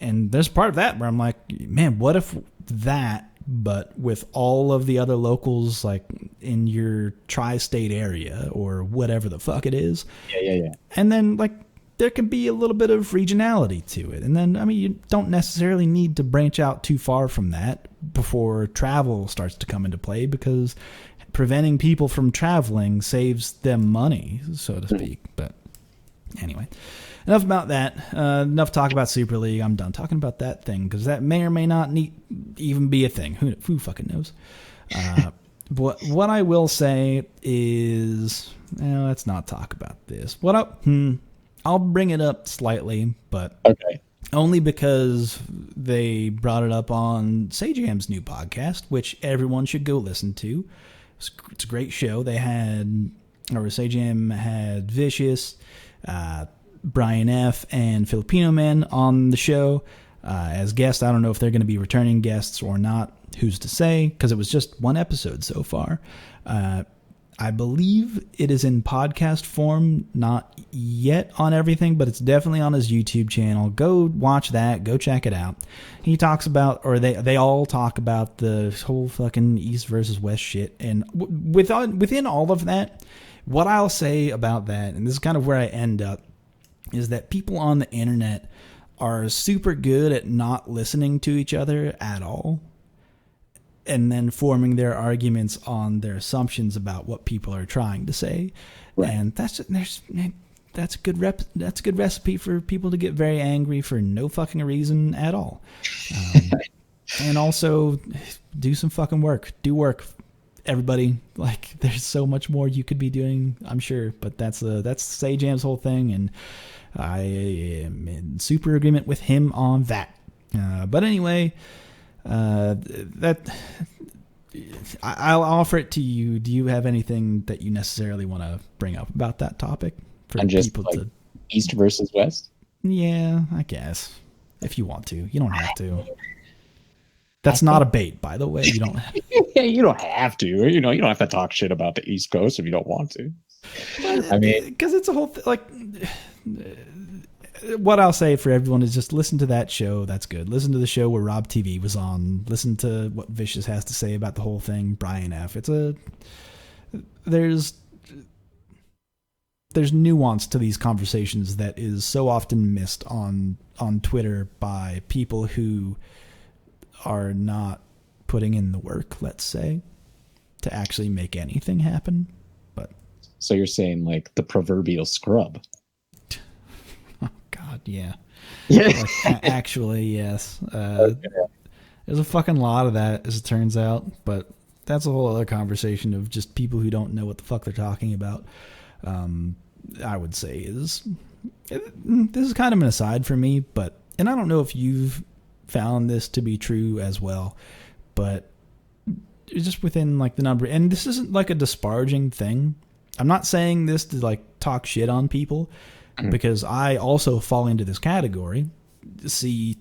and there's part of that where I'm like, man, what if that, but with all of the other locals like in your tri-state area or whatever the fuck it is. Yeah. And then like there can be a little bit of regionality to it. And then, I mean, you don't necessarily need to branch out too far from that before travel starts to come into play, because preventing people from traveling saves them money, so to speak. But anyway, enough about that. Enough talk about Super League. I'm done talking about that thing, because that may or may not even be a thing. Who fucking knows? what I will say is, let's not talk about this. I'll bring it up slightly, but Okay. only because they brought it up on Sajam's new podcast, which everyone should go listen to. It's a great show. Sajam had Vicious, Brian F., and Filipino Man on the show as guests. I don't know if they're going to be returning guests or not. Who's to say? Because it was just one episode so far. I believe it is in podcast form, not yet on everything, but it's definitely on his YouTube channel. Go watch that. Go check it out. He talks about, or they all talk about the whole fucking East versus West shit. And within all of that, what I'll say about that, and this is kind of where I end up, is that people on the internet are super good at not listening to each other at all, and then forming their arguments on their assumptions about what people are trying to say. Right. And that's a good recipe for people to get very angry for no fucking reason at all. And also do some fucking work. Do work, everybody. Like, there's so much more you could be doing, I'm sure, but that's Sajam's whole thing, and I am in super agreement with him on that. But anyway, I'll offer it to you. Do you have anything that you necessarily want to bring up about that topic for people to East versus West? Yeah, I guess if you want to. You don't have to. That's not a bait, by the way. You don't. Yeah, you don't have to. You don't have to talk shit about the East Coast if you don't want to. I mean, because it's a whole what I'll say for everyone is just listen to that show. That's good. Listen to the show where Rob TV was on. Listen to what Vicious has to say about the whole thing. Brian F. There's nuance to these conversations that is so often missed on Twitter by people who are not putting in the work, let's say, to actually make anything happen. But so you're saying like the proverbial scrub. God, yeah. Yeah. Actually, yes. Okay. There's a fucking lot of that, as it turns out, but that's a whole other conversation of just people who don't know what the fuck they're talking about. I would say this is kind of an aside for me, and I don't know if you've found this to be true as well, but just within like the number, and this isn't like a disparaging thing. I'm not saying this to like talk shit on people, because I also fall into this category. See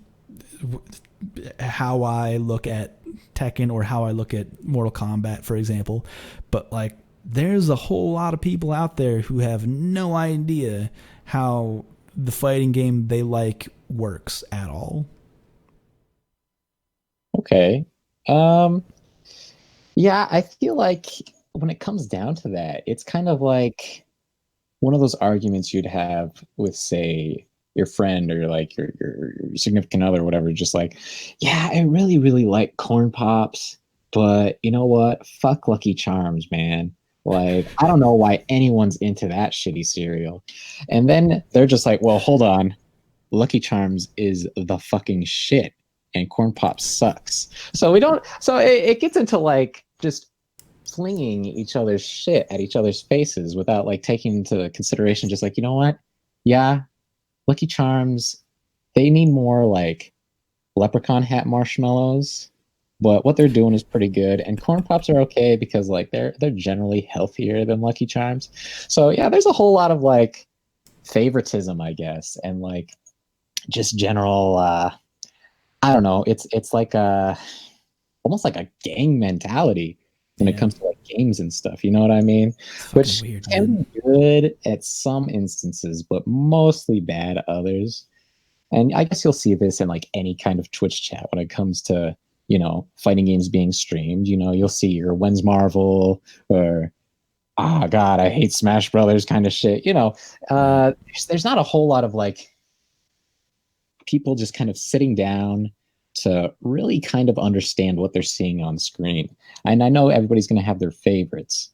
how I look at Tekken or how I look at Mortal Kombat, for example. But like, there's a whole lot of people out there who have no idea how the fighting game they like works at all. Okay. Yeah, I feel like when it comes down to that, it's kind of like one of those arguments you'd have with, say, your friend or like your significant other or whatever, just like, yeah, I really, really like corn pops, but you know what? Fuck Lucky Charms, man. Like, I don't know why anyone's into that shitty cereal. And then they're just like, well, hold on. Lucky Charms is the fucking shit and corn pops sucks. So it gets into like just flinging each other's shit at each other's faces without like taking into consideration just like, you know what? Yeah, Lucky Charms, they need more like leprechaun hat marshmallows, but what they're doing is pretty good. And corn pops are okay because like they're generally healthier than Lucky Charms. So yeah, there's a whole lot of like favoritism, I guess, and like just general I don't know, it's like almost like a gang mentality when it comes to like games and stuff, you know what I mean? Which weird, can be good at some instances, but mostly bad at others. And I guess you'll see this in like any kind of Twitch chat when it comes to, you know, fighting games being streamed. You know, you'll see your When's Marvel or oh god, I hate Smash Brothers kind of shit. You know, there's not a whole lot of like people just kind of sitting down to really kind of understand what they're seeing on screen. And I know everybody's going to have their favorites,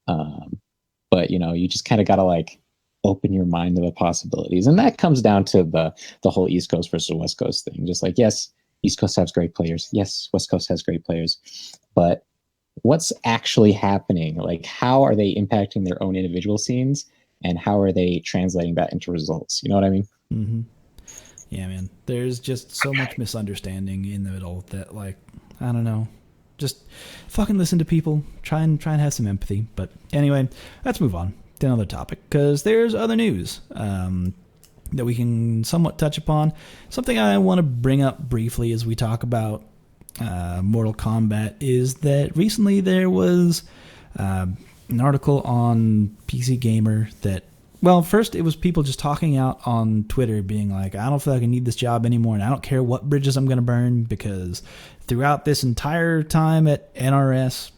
but you know, you just kind of got to like open your mind to the possibilities. And that comes down to the whole East Coast versus West Coast thing. Just like, yes, East Coast has great players. Yes, West Coast has great players. But what's actually happening? Like, how are they impacting their own individual scenes, and how are they translating that into results? You know what I mean? Mm-hmm. Yeah, man. There's just so much misunderstanding in the middle that, like, I don't know. Just fucking listen to people. Try and have some empathy. But anyway, let's move on to another topic, because there's other news that we can somewhat touch upon. Something I want to bring up briefly as we talk about Mortal Kombat is that recently there was an article on PC Gamer that, well, first it was people just talking out on Twitter being like, I don't feel like I need this job anymore, and I don't care what bridges I'm going to burn, because throughout this entire time at NRS,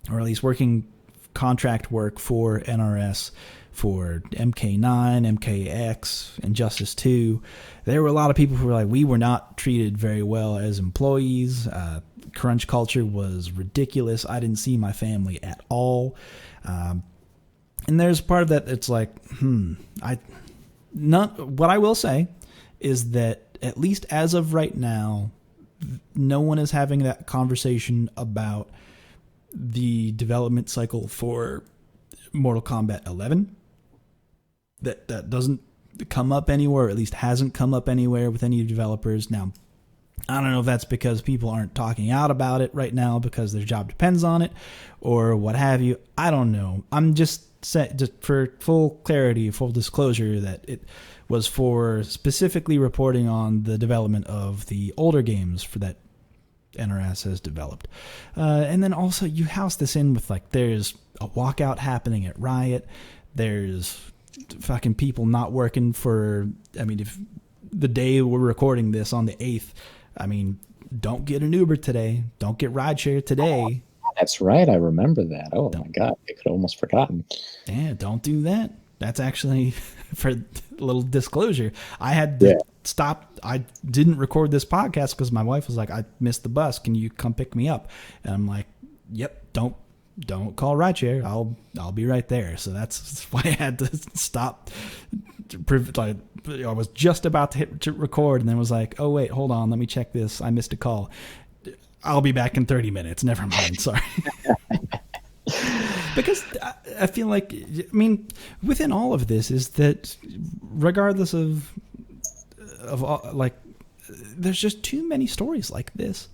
or at least working contract work for NRS, for MK9, MKX, Injustice 2, there were a lot of people who were like, we were not treated very well as employees. Crunch culture was ridiculous. I didn't see my family at all. And there's part of that that's like, what I will say is that at least as of right now, no one is having that conversation about the development cycle for Mortal Kombat 11. That doesn't come up anywhere, or at least hasn't come up anywhere with any developers. Now, I don't know if that's because people aren't talking out about it right now because their job depends on it, or what have you. I don't know. I'm just for full clarity, full disclosure, that it was for specifically reporting on the development of the older games for that NRS has developed. And then also you house this in with, like, there's a walkout happening at Riot. There's fucking people not working for, I mean, if the day we're recording this on the 8th, I mean, don't get an Uber today. Don't get rideshare today. Oh, that's right. I remember that. Oh my God. I could have almost forgotten. Yeah, don't do that. That's actually, for a little disclosure, I had to stop. I didn't record this podcast because my wife was like, I missed the bus. Can you come pick me up? And I'm like, yep, don't call rideshare. I'll be right there. So that's why I had to stop. Like, I was just about to hit record, and then was like, oh wait, hold on, let me check this. I missed a call. I'll be back in 30 minutes. Never mind. Sorry. Because I feel like, I mean, within all of this is that regardless of like, there's just too many stories like this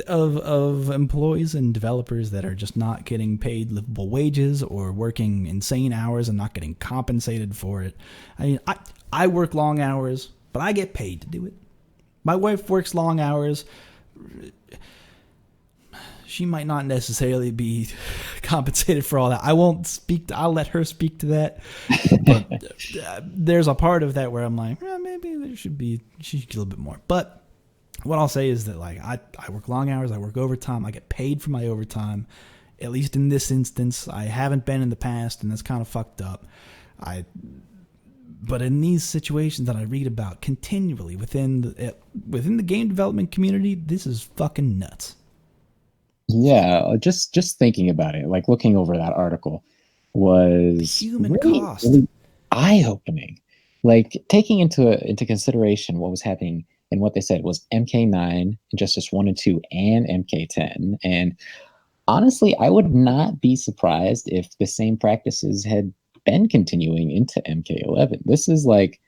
of employees and developers that are just not getting paid livable wages, or working insane hours and not getting compensated for it. I mean, I work long hours, but I get paid to do it. My wife works long hours. She might not necessarily be compensated for all that. I won't speak I'll let her speak to that. But there's a part of that where I'm like, maybe she should get a little bit more. But what I'll say is that, like, I work long hours, I work overtime, I get paid for my overtime. At least in this instance, I haven't been in the past, and that's kind of fucked up. But in these situations that I read about continually within the game development community, this is fucking nuts. Yeah, just thinking about it, like looking over that article was human cost. Really eye-opening. Like, taking into consideration what was happening, and what they said was MK9, Injustice 1 and 2, and MK10. And honestly, I would not be surprised if the same practices had been continuing into MK11. This is like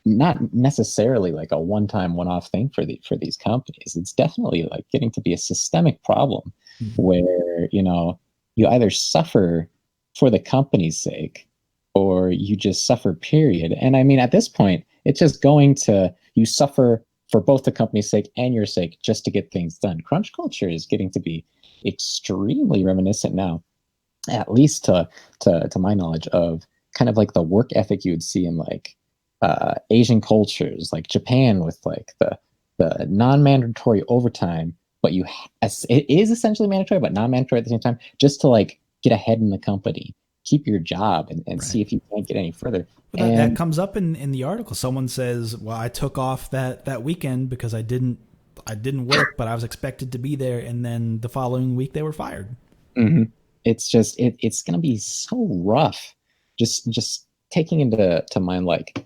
not necessarily like a one-off thing for these companies. It's definitely like getting to be a systemic problem where, you know, you either suffer for the company's sake, or you just suffer, period. And I mean, at this point, it's just going to, you suffer for both the company's sake and your sake just to get things done. Crunch culture is getting to be extremely reminiscent now, at least to my knowledge, of kind of like the work ethic you would see in like Asian cultures, like Japan, with like the non-mandatory overtime, but it is essentially mandatory but non-mandatory at the same time, just to like get ahead in the company, keep your job, and right. See if you can't get any further. Well, that comes up in the article. Someone says, well, I took off that weekend because I didn't work, but I was expected to be there, and then the following week they were fired. Mm-hmm. It's just it's gonna be so rough, just taking into mind like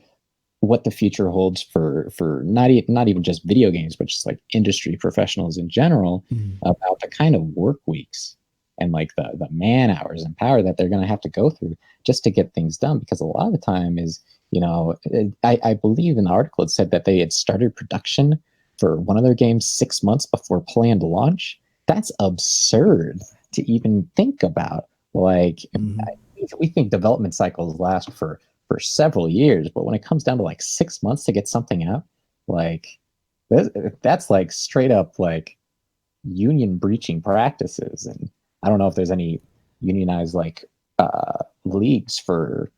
what the future holds for not even just video games, but just like industry professionals in general, about the kind of work weeks and like the man hours and power that they're going to have to go through just to get things done. Because a lot of the time is, I believe in the article it said that they had started production for one of their games 6 months before planned launch. That's absurd to even think about. Like, we think development cycles last for several years, but when it comes down to like 6 months to get something out, like that's like straight up like union breaching practices. And I don't know if there's any unionized like leagues for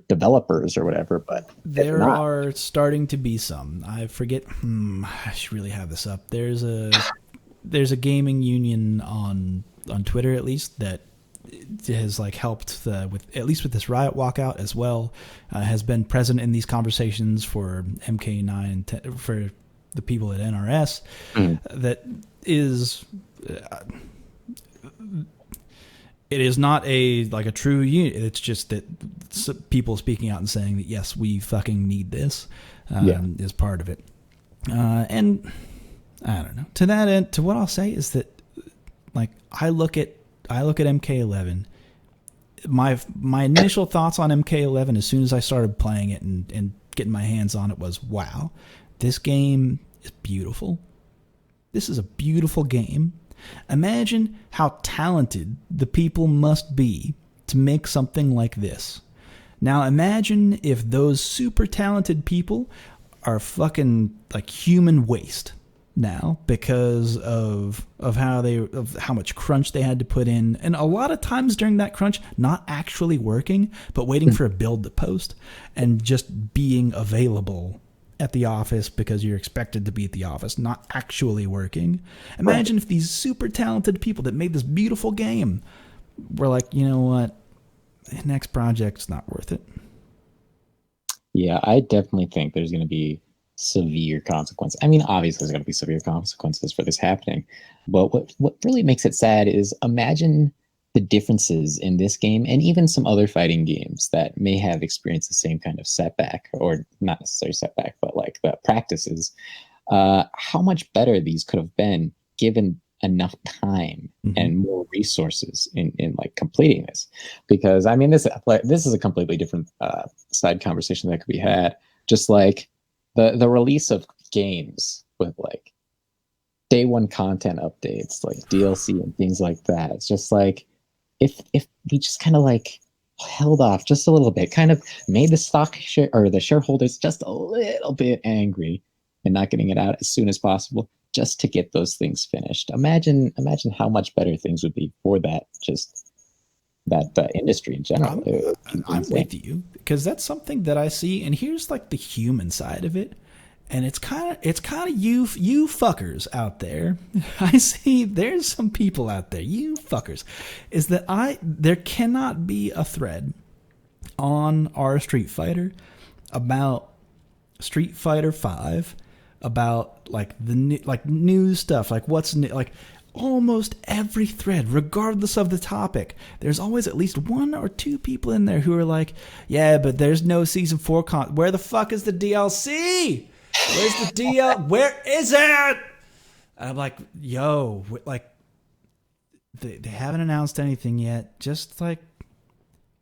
developers or whatever, but there are starting to be some. I forget. I should really have this up. There's a gaming union on Twitter, at least, that has like helped with this Riot walkout as well. Has been present in these conversations for MK9 for the people at NRS. That is. It is not a true union. It's just that people speaking out and saying that, yes, we fucking need this is part of it. And I don't know. To that end, to what I'll say is that, like, I look at MK11. My initial thoughts on MK11 as soon as I started playing it and getting my hands on it was, wow, this game is beautiful. This is a beautiful game. Imagine how talented the people must be to make something like this. Now imagine if those super talented people are fucking like human waste now because of how much crunch they had to put in, and a lot of times during that crunch not actually working but waiting for a build to post and just being available at the office because you're expected to be at the office, not actually working. Imagine if these super talented people that made this beautiful game were like, you know what, the next project's not worth it. Yeah, I definitely think there's going to be severe consequences. I mean, obviously there's going to be severe consequences for this happening, but what really makes it sad is imagine the differences in this game and even some other fighting games that may have experienced the same kind of setback, or not necessarily setback, but like the practices, how much better these could have been given enough time and more resources in like completing this. Because I mean, this is a completely different side conversation that could be had. Just like the release of games with like day one content updates, like DLC and things like that. It's just like, if we just kind of like held off just a little bit, kind of made the the shareholders just a little bit angry and not getting it out as soon as possible just to get those things finished. Imagine how much better things would be for that industry in general. I'm with you, because that's something that I see, and here's like the human side of it. And it's kind of you fuckers out there. I see there's some people out there, you fuckers, is that there cannot be a thread on our Street Fighter about Street Fighter 5, about like the new stuff, like what's new, like almost every thread, regardless of the topic, there's always at least one or two people in there who are like, yeah, but there's no season 4 where the fuck is the DLC? Where's the DL? Where is it? And I'm like, yo, like, they haven't announced anything yet. Just like,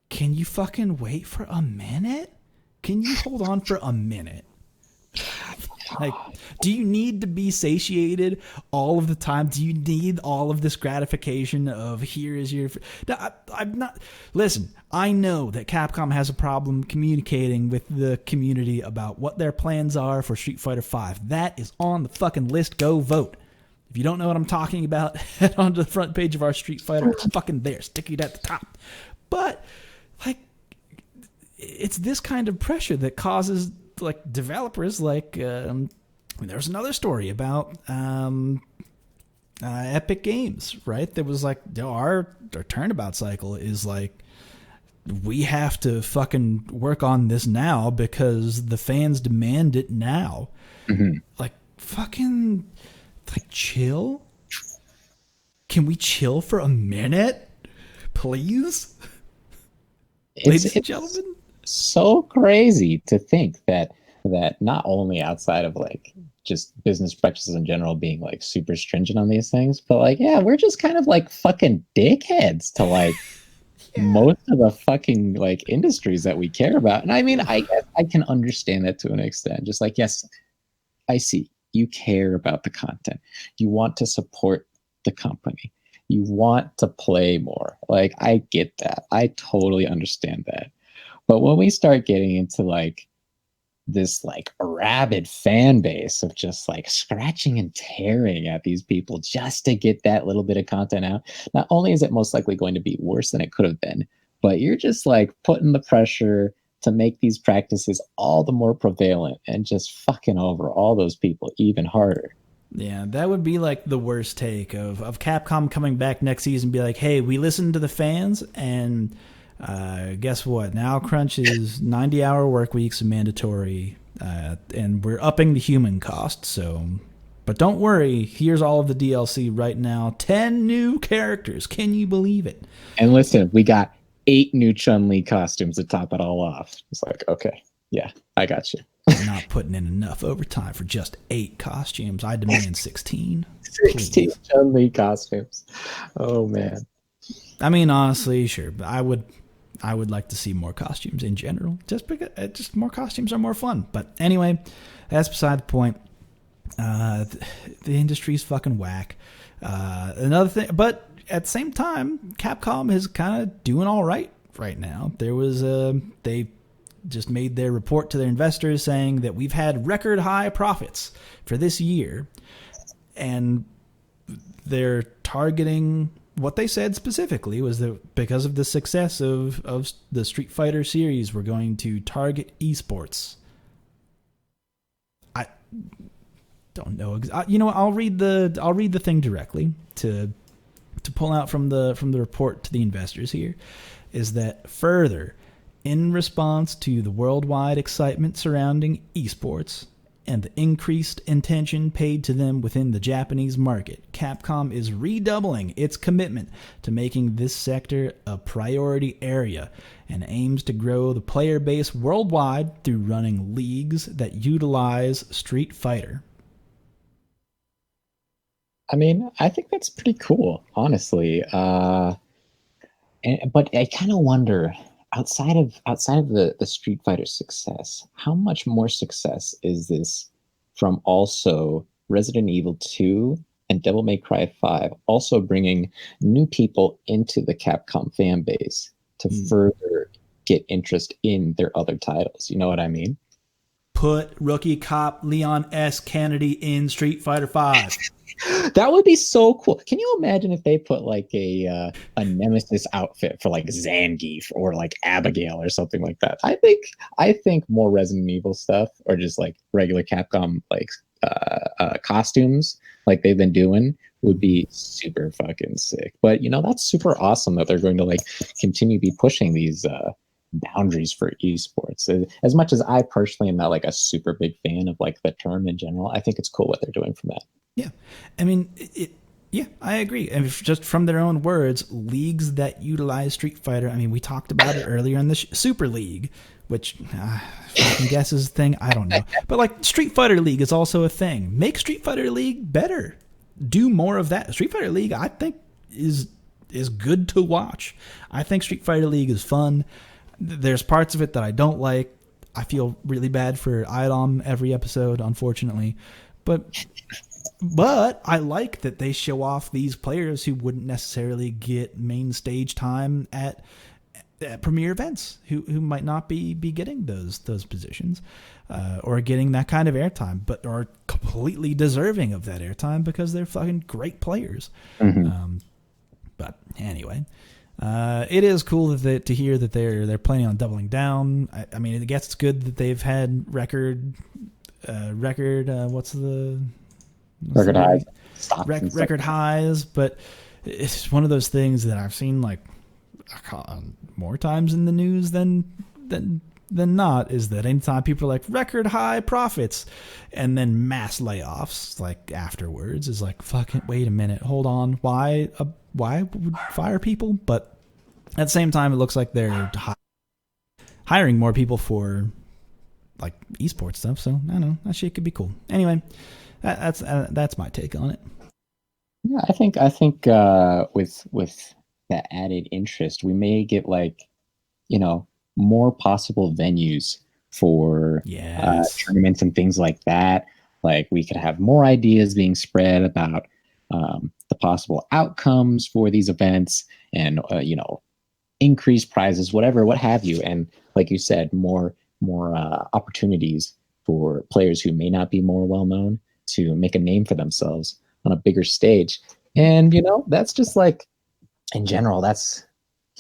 can you fucking wait for a minute? Can you hold on for a minute? Like, do you need to be satiated all of the time? Do you need all of this gratification of here is your... No, I'm not... Listen, I know that Capcom has a problem communicating with the community about what their plans are for Street Fighter V. That is on the fucking list. Go vote. If you don't know what I'm talking about, head onto the front page of our Street Fighter. It's fucking there. Stick it at the top. But, like, it's this kind of pressure that causes... like developers, like there's another story about Epic Games, right? There was like, our turnabout cycle is like, we have to fucking work on this now because the fans demand it now. Like, fucking, like, chill. Can we chill for a minute, please, ladies and gentlemen? So crazy to think that not only outside of like just business practices in general being like super stringent on these things. But like, yeah, we're just kind of like fucking dickheads to like most of the fucking like industries that we care about. And I mean, I guess I can understand that to an extent. Just like, yes, I see you care about the content. You want to support the company. You want to play more. Like, I get that. I totally understand that. But when we start getting into like this like rabid fan base of just like scratching and tearing at these people just to get that little bit of content out, not only is it most likely going to be worse than it could have been, but you're just like putting the pressure to make these practices all the more prevalent and just fucking over all those people even harder. Yeah, that would be like the worst take of Capcom coming back next season and be like, hey, we listened to the fans, and guess what? Now Crunch is 90-hour work weeks mandatory, and we're upping the human cost. So, but don't worry, here's all of the DLC right now. 10 new characters. Can you believe it? And listen, we got 8 new Chun-Li costumes to top it all off. It's like, okay, yeah, I got you. I'm not putting in enough overtime for just 8 costumes. I demand 16. 16 Chun-Li costumes. Oh man. I mean, honestly, sure, but I would like to see more costumes in general, just because more costumes are more fun. But anyway, that's beside the point. The industry's fucking whack. Another thing, but at the same time, Capcom is kind of doing all right now. There was they just made their report to their investors saying that we've had record high profits for this year, and they're targeting. What they said specifically was that because of the success of the Street Fighter series, we're going to target eSports. I don't know. You know, I'll read the thing directly to pull out from the report to the investors here. Is that further, in response to the worldwide excitement surrounding eSports and the increased attention paid to them within the Japanese market, Capcom is redoubling its commitment to making this sector a priority area and aims to grow the player base worldwide through running leagues that utilize Street Fighter. I mean, I think that's pretty cool, honestly. But I kind of wonder, outside of the Street Fighter success, how much more success is this from also Resident Evil 2 and Devil May Cry 5 also bringing new people into the Capcom fan base to further get interest in their other titles? You know what I mean? Put rookie cop Leon S. Kennedy in Street Fighter 5. That would be so cool. Can you imagine if they put like a Nemesis outfit for like Zangief or like Abigail or something like that? I think more Resident Evil stuff or just like regular Capcom like costumes like they've been doing would be super fucking sick. But you know, that's super awesome that they're going to like continue to be pushing these boundaries for esports. As much as I personally am not like a super big fan of like the term in general, I think it's cool what they're doing from that. Yeah, I mean, yeah, I agree. And just from their own words, leagues that utilize Street Fighter. I mean, we talked about it earlier in the Super League, which I can guess is a thing. I don't know, but like Street Fighter League is also a thing. Make Street Fighter League better. Do more of that. Street Fighter League, I think, is good to watch. I think Street Fighter League is fun. There's parts of it that I don't like. I feel really bad for Idom every episode, unfortunately, But I like that they show off these players who wouldn't necessarily get main stage time at premier events, who might not be getting those positions or getting that kind of airtime, but are completely deserving of that airtime because they're fucking great players. Mm-hmm. But anyway, it is cool to hear that they're planning on doubling down. I mean, I guess it's good that they've had record highs, but it's one of those things that I've seen like more times in the news than not, is that anytime people are like record high profits and then mass layoffs like afterwards is like, fucking wait a minute, hold on, why would fire people? But at the same time, it looks like they're hiring more people for like eSports stuff. So I don't know, that shit could be cool. Anyway, that's my take on it. Yeah, I think with that added interest, we may get like, more possible venues for tournaments and things like that. Like we could have more ideas being spread about the possible outcomes for these events, and increased prizes, what have you. And like you said, more opportunities for players who may not be more well known to make a name for themselves on a bigger stage. And that's just like, in general, that's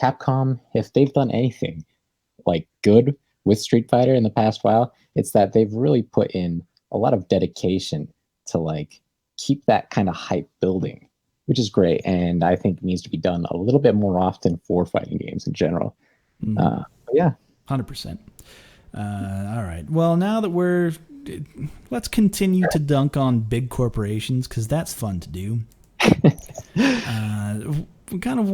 Capcom. If they've done anything like good with Street Fighter in the past while, it's that they've really put in a lot of dedication to like keep that kind of hype building, which is great, and I think needs to be done a little bit more often for fighting games in general. Yeah, 100%. All right. Well, now that let's continue to dunk on big corporations, because that's fun to do. We kind of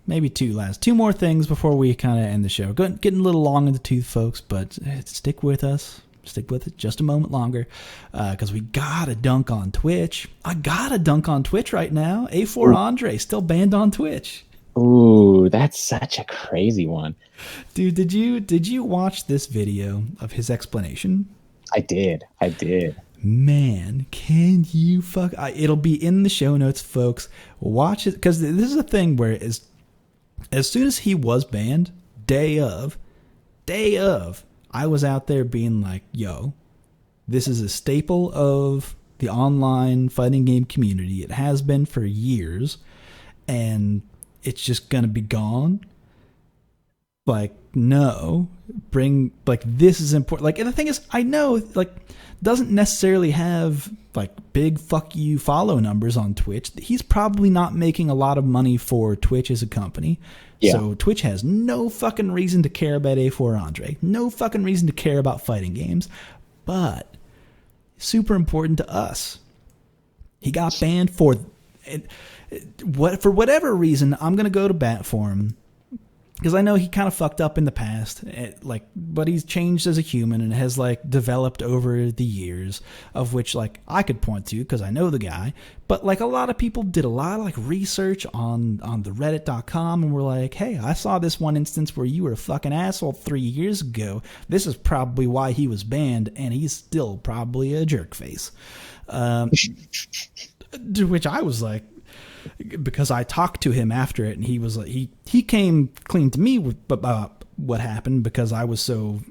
maybe two more things before we kind of end the show. Getting a little long in the tooth, folks, but stick with us. Stick with it just a moment longer, because we gotta dunk on Twitch. I gotta dunk on Twitch right now. A4 Andre still banned on Twitch. Ooh, that's such a crazy one, dude. Did you watch this video of his explanation? I did. Man, can you fuck? It'll be in the show notes, folks. Watch it, because this is a thing where as soon as he was banned, day of, I was out there being like, yo, this is a staple of the online fighting game community. It has been for years, and it's just going to be gone. Like, no, this is important. Like, and the thing is, I know, like, doesn't necessarily have, like, big fuck you follow numbers on Twitch. He's probably not making a lot of money for Twitch as a company. Yeah. So Twitch has no fucking reason to care about A4 Andre. No fucking reason to care about fighting games. But super important to us. He got banned for whatever reason. I'm going to go to bat for him, because I know he kind of fucked up in the past, but he's changed as a human and has like developed over the years, of which like I could point to because I know the guy. But like a lot of people did a lot of like research on the Reddit.com and were like, hey, I saw this one instance where you were a fucking asshole 3 years ago. This is probably why he was banned, and he's still probably a jerk face. To which I was like, because I talked to him after it, and he was like, he came clean to me about what happened, because I was so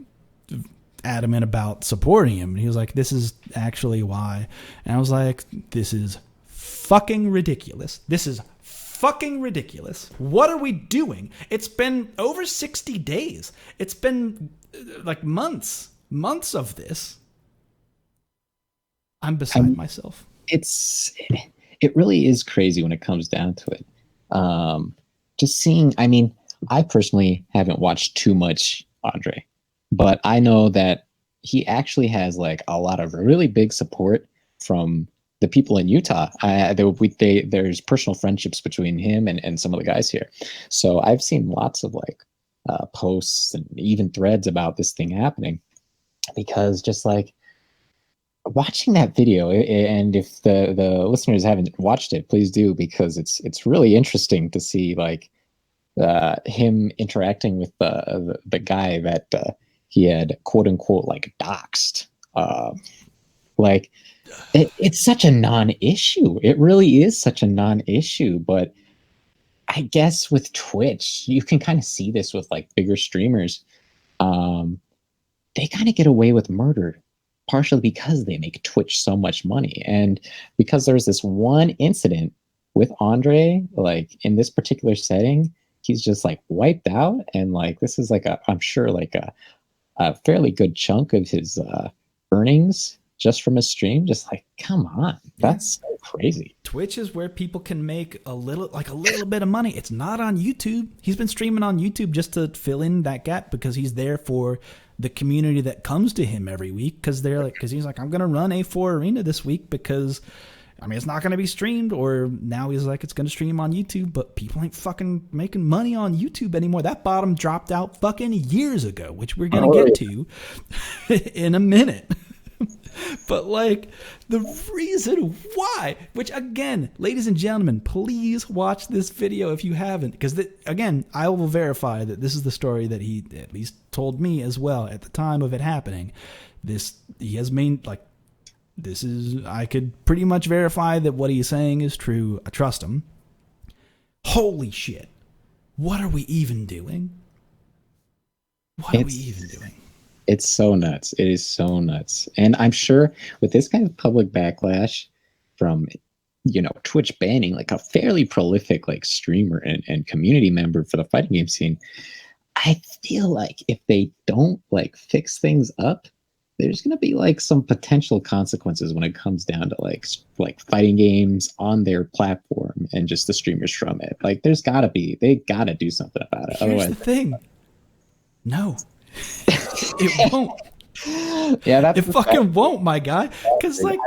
adamant about supporting him. And he was like, this is actually why. And I was like, this is fucking ridiculous. This is fucking ridiculous. What are we doing? It's been over 60 days. It's been like months of this. I'm beside myself. It really is crazy when it comes down to it. Just seeing, I mean, I personally haven't watched too much Andre, but I know that he actually has like a lot of really big support from the people in Utah. There's personal friendships between him and some of the guys here. So I've seen lots of like posts and even threads about this thing happening, because just like, watching that video, and if the listeners haven't watched it, please do, because it's really interesting to see like him interacting with the guy that he had quote unquote like doxed. Like it's such a non-issue. It really is such a non-issue. But I guess with Twitch, you can kind of see this with like bigger streamers. They kind of get away with murder, partially because they make Twitch so much money. And because there's this one incident with Andre, like in this particular setting, he's just like wiped out. And like, this is like I'm sure like a fairly good chunk of his earnings just from a stream. Just like, come on, that's so crazy. Twitch is where people can make a little bit of money. It's not on YouTube. He's been streaming on YouTube just to fill in that gap, because he's there for the community that comes to him every week, because he's like, I'm gonna run A4 Arena this week because I mean, it's not going to be streamed, or now he's like, it's going to stream on YouTube, but people ain't fucking making money on YouTube anymore. That bottom dropped out fucking years ago, which we're going to get to in a minute. But like, the reason why, which again, ladies and gentlemen, please watch this video if you haven't, because again, I will verify that this is the story that he at least told me as well at the time of it happening. I could pretty much verify that what he's saying is true. I trust him. Holy shit. What are we even doing? It's so nuts. It is so nuts. And I'm sure with this kind of public backlash from, Twitch banning like a fairly prolific like streamer and community member for the fighting game scene, I feel like if they don't like fix things up, there's going to be like some potential consequences when it comes down to like fighting games on their platform and just the streamers from it. Like they got to do something about it. Here's the thing. No, it won't. Yeah, it fucking won't, my guy. Because like,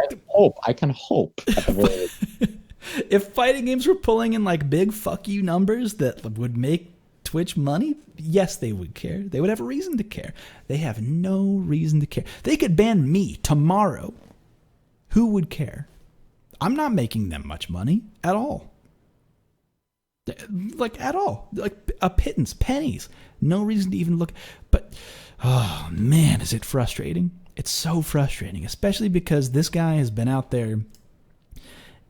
I can hope. At the very if fighting games were pulling in like big fuck you numbers that would make Twitch money, yes, they would care. They would have a reason to care. They have no reason to care. They could ban me tomorrow. Who would care? I'm not making them much money at all. Like, at all. Like, a pittance, pennies. No reason to even look. But, oh, man, is it frustrating. It's so frustrating, especially because this guy has been out there.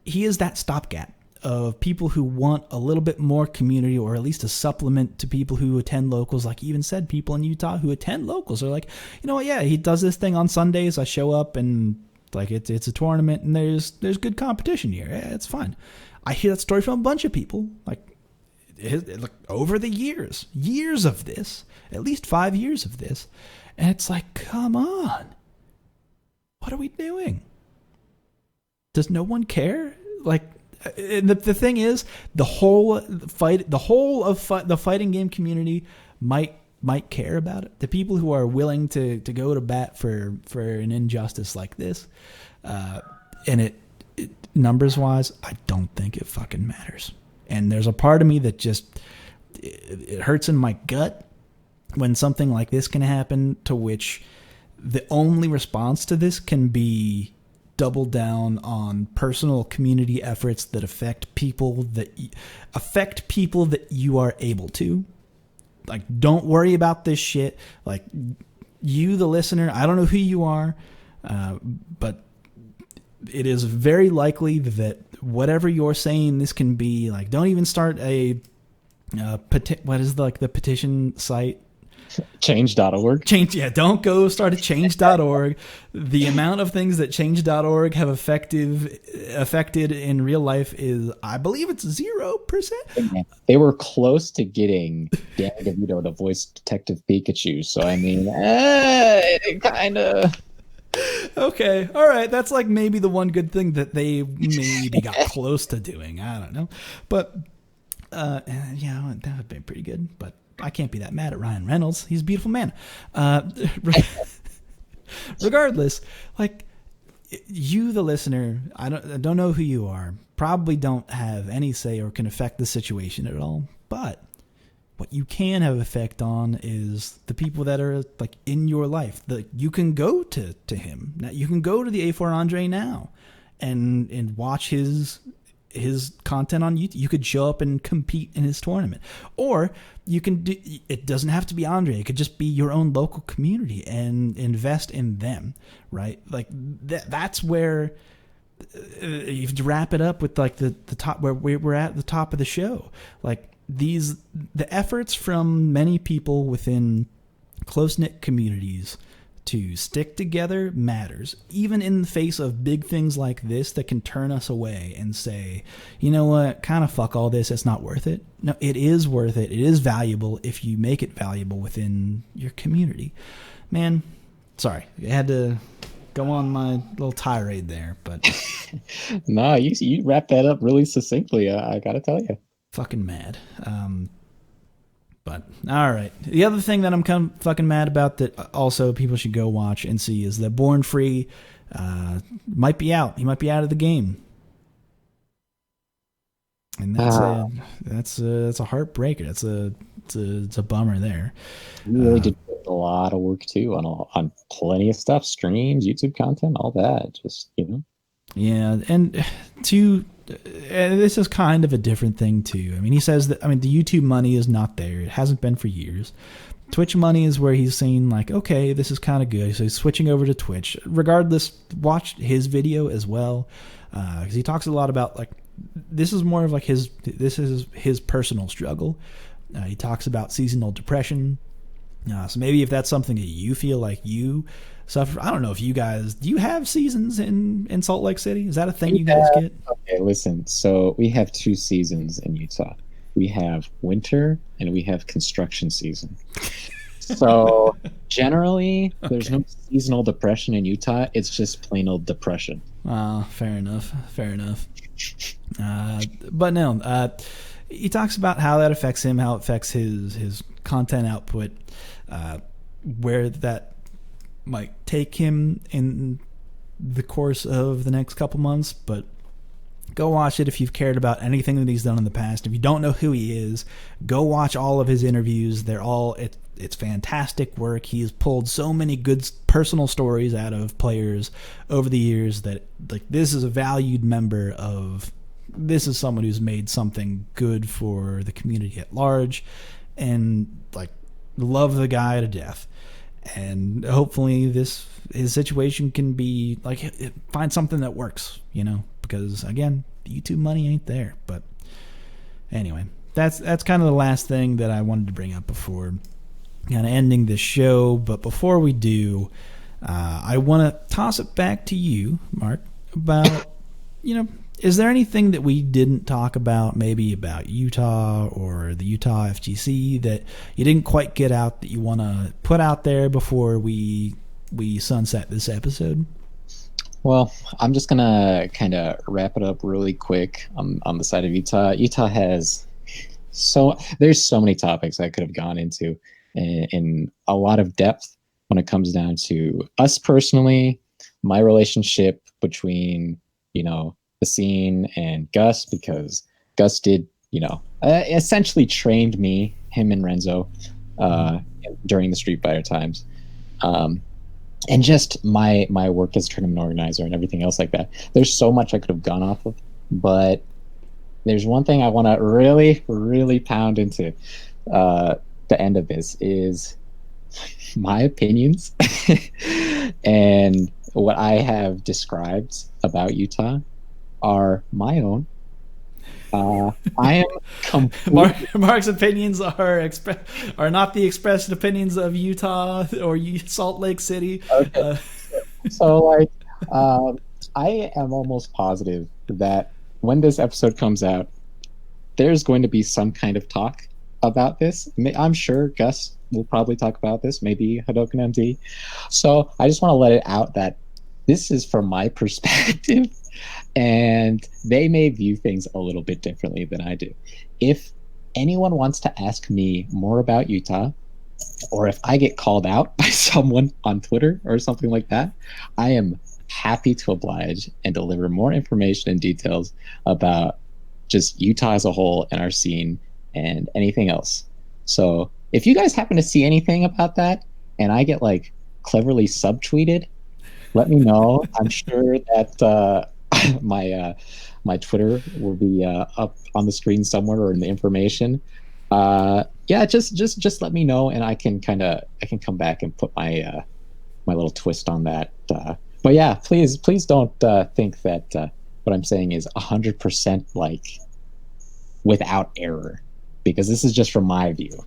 He is that stopgap of people who want a little bit more community, or at least a supplement to people who attend locals. Like, even said, people in Utah who attend locals are like, you know what, yeah, he does this thing on Sundays. I show up and like it's a tournament and there's good competition here. Yeah, it's fine. I hear that story from a bunch of people, like over the years of this, at least 5 years of this. And it's like, come on, what are we doing? Does no one care? Like, the thing is, the whole of the fighting game community might care about it. The people who are willing to go to bat for an injustice like this, and it numbers wise, I don't think it fucking matters. And there's a part of me that just it hurts in my gut when something like this can happen, to which the only response to this can be double down on personal community efforts that affect people that you are able to. Like, don't worry about this shit. Like, you, the listener, I don't know who you are, but it is very likely that whatever you're saying, this can be like, don't even start a what is the petition site? Change.org. Don't go start a change.org. The amount of things that change.org have affected in real life is, I believe it's 0%. They were close to getting Danny DeVito to voice Detective Pikachu, so I mean, it kind of... Okay, all right, that's like maybe the one good thing that they maybe got close to doing. I don't know. But, yeah, that would be pretty good, but I can't be that mad at Ryan Reynolds. He's a beautiful man. Regardless, like, you, the listener, I don't know who you are, probably don't have any say or can affect the situation at all. But what you can have effect on is the people that are like in your life. You can go to him. Now, you can go to the A4 Andre now and watch his content on YouTube. You could show up and compete in his tournament, or you can do, it doesn't have to be Andre. It could just be your own local community and invest in them, right? Like that's where you have to wrap it up with like the top, where we're at the top of the show. Like the efforts from many people within close-knit communities to stick together matters, even in the face of big things like this that can turn us away and say, you know what, kind of fuck all this, it's not worth it. No, it is worth it. It is valuable if you make it valuable within your community. Man, sorry, I had to go on my little tirade there, but no, you wrapped that up really succinctly. I gotta tell you, fucking mad. But all right, the other thing that I'm kind of fucking mad about that also people should go watch and see is that Born Free might be out. He might be out of the game. And that's a heartbreaker. It's a bummer there. You really did put a lot of work too on plenty of stuff, streams, YouTube content, all that. Just Yeah, and this is kind of a different thing too. I mean, he says that the YouTube money is not there. It hasn't been for years. Twitch money is where he's saying like, okay, this is kind of good. So he's switching over to Twitch. Regardless, watch his video as well, because he talks a lot about like this is more of like his personal struggle. He talks about seasonal depression. So maybe if that's something that you feel like you suffer, I don't know if you guys, do you have seasons in Salt Lake City? Is that a thing you guys get? Okay, listen. So we have 2 seasons in Utah. We have winter and we have construction season. So generally, there's no seasonal depression in Utah. It's just plain old depression. Fair enough. But no, he talks about how that affects him, how it affects his content output, where that might take him in the course of the next couple months. But go watch it if you've cared about anything that he's done in the past. If you don't know who he is, go watch all of his interviews. It's fantastic work. He's pulled so many good personal stories out of players over the years that like this is a valued member of. This is someone who's made something good for the community at large, and like love the guy to death. And hopefully his situation can be like find something that works, because again, YouTube money ain't there. But anyway, that's kind of the last thing that I wanted to bring up before kind of ending this show. But before we do, I want to toss it back to you, Mark, about is there anything that we didn't talk about, maybe about Utah or the Utah FGC, that you didn't quite get out that you want to put out there before we sunset this episode? Well, I'm just gonna kind of wrap it up really quick on the side of Utah. Utah has there's so many topics I could have gone into in a lot of depth when it comes down to us personally, my relationship between the scene and Gus, because Gus did essentially trained me, him and Renzo, during the Street Fighter times, and just my work as tournament organizer and everything else like that. There's so much I could have gone off of, but there's one thing I want to really, really pound into the end of this is my opinions and what I have described about Utah are my own. I am Mark's opinions are not the expressed opinions of Utah or Salt Lake City. Okay. So I am almost positive that when this episode comes out, there's going to be some kind of talk about this. I'm sure Gus will probably talk about this, maybe Hadoken MD. So I just want to let it out that this is from my perspective, and they may view things a little bit differently than I do. If anyone wants to ask me more about Utah, or if I get called out by someone on Twitter or something like that, I am happy to oblige and deliver more information and details about just Utah as a whole and our scene and anything else. So if you guys happen to see anything about that and I get like cleverly subtweeted, let me know. I'm sure that my Twitter will be up on the screen somewhere or in the information. Yeah, just let me know, and I can come back and put my my little twist on that. But yeah, please don't think that what I'm saying is 100% like without error, because this is just from my view.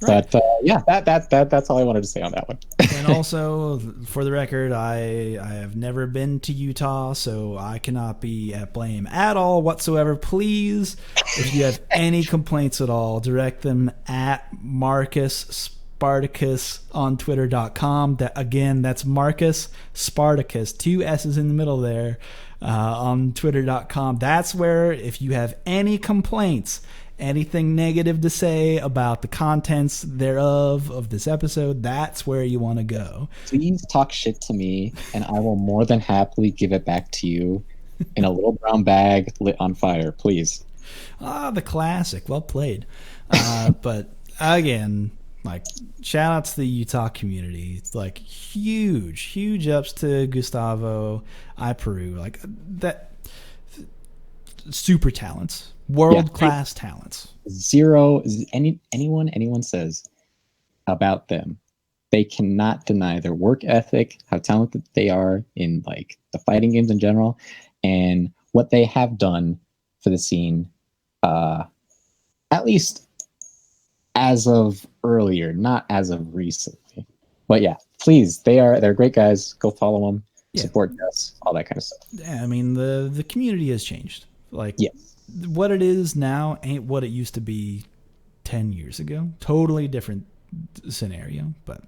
Right. But yeah, that's all I wanted to say on that one. And also, for the record, I have never been to Utah, so I cannot be at blame at all whatsoever. Please, if you have any complaints at all, direct them at Marcus Spartacus on Twitter.com. That's Marcus Spartacus, 2 S's in the middle there, on Twitter.com. That's where, if you have any complaints, anything negative to say about the contents thereof of this episode, that's where you want to go. Please talk shit to me, and I will more than happily give it back to you in a little brown bag lit on fire, please. The classic. Well played. But again, like, shout out to the Utah community. It's like huge ups to Gustavo, Peru. Like that, super talents, world class talents. Zero. Anyone says about them, they cannot deny their work ethic, how talented they are in like the fighting games in general, and what they have done for the scene. At least as of earlier, not as of recently. But yeah, please, they're great guys. Go follow them, support us, all that kind of stuff. Yeah, I mean the community has changed. Like what it is now ain't what it used to be 10 years ago. Totally different scenario. But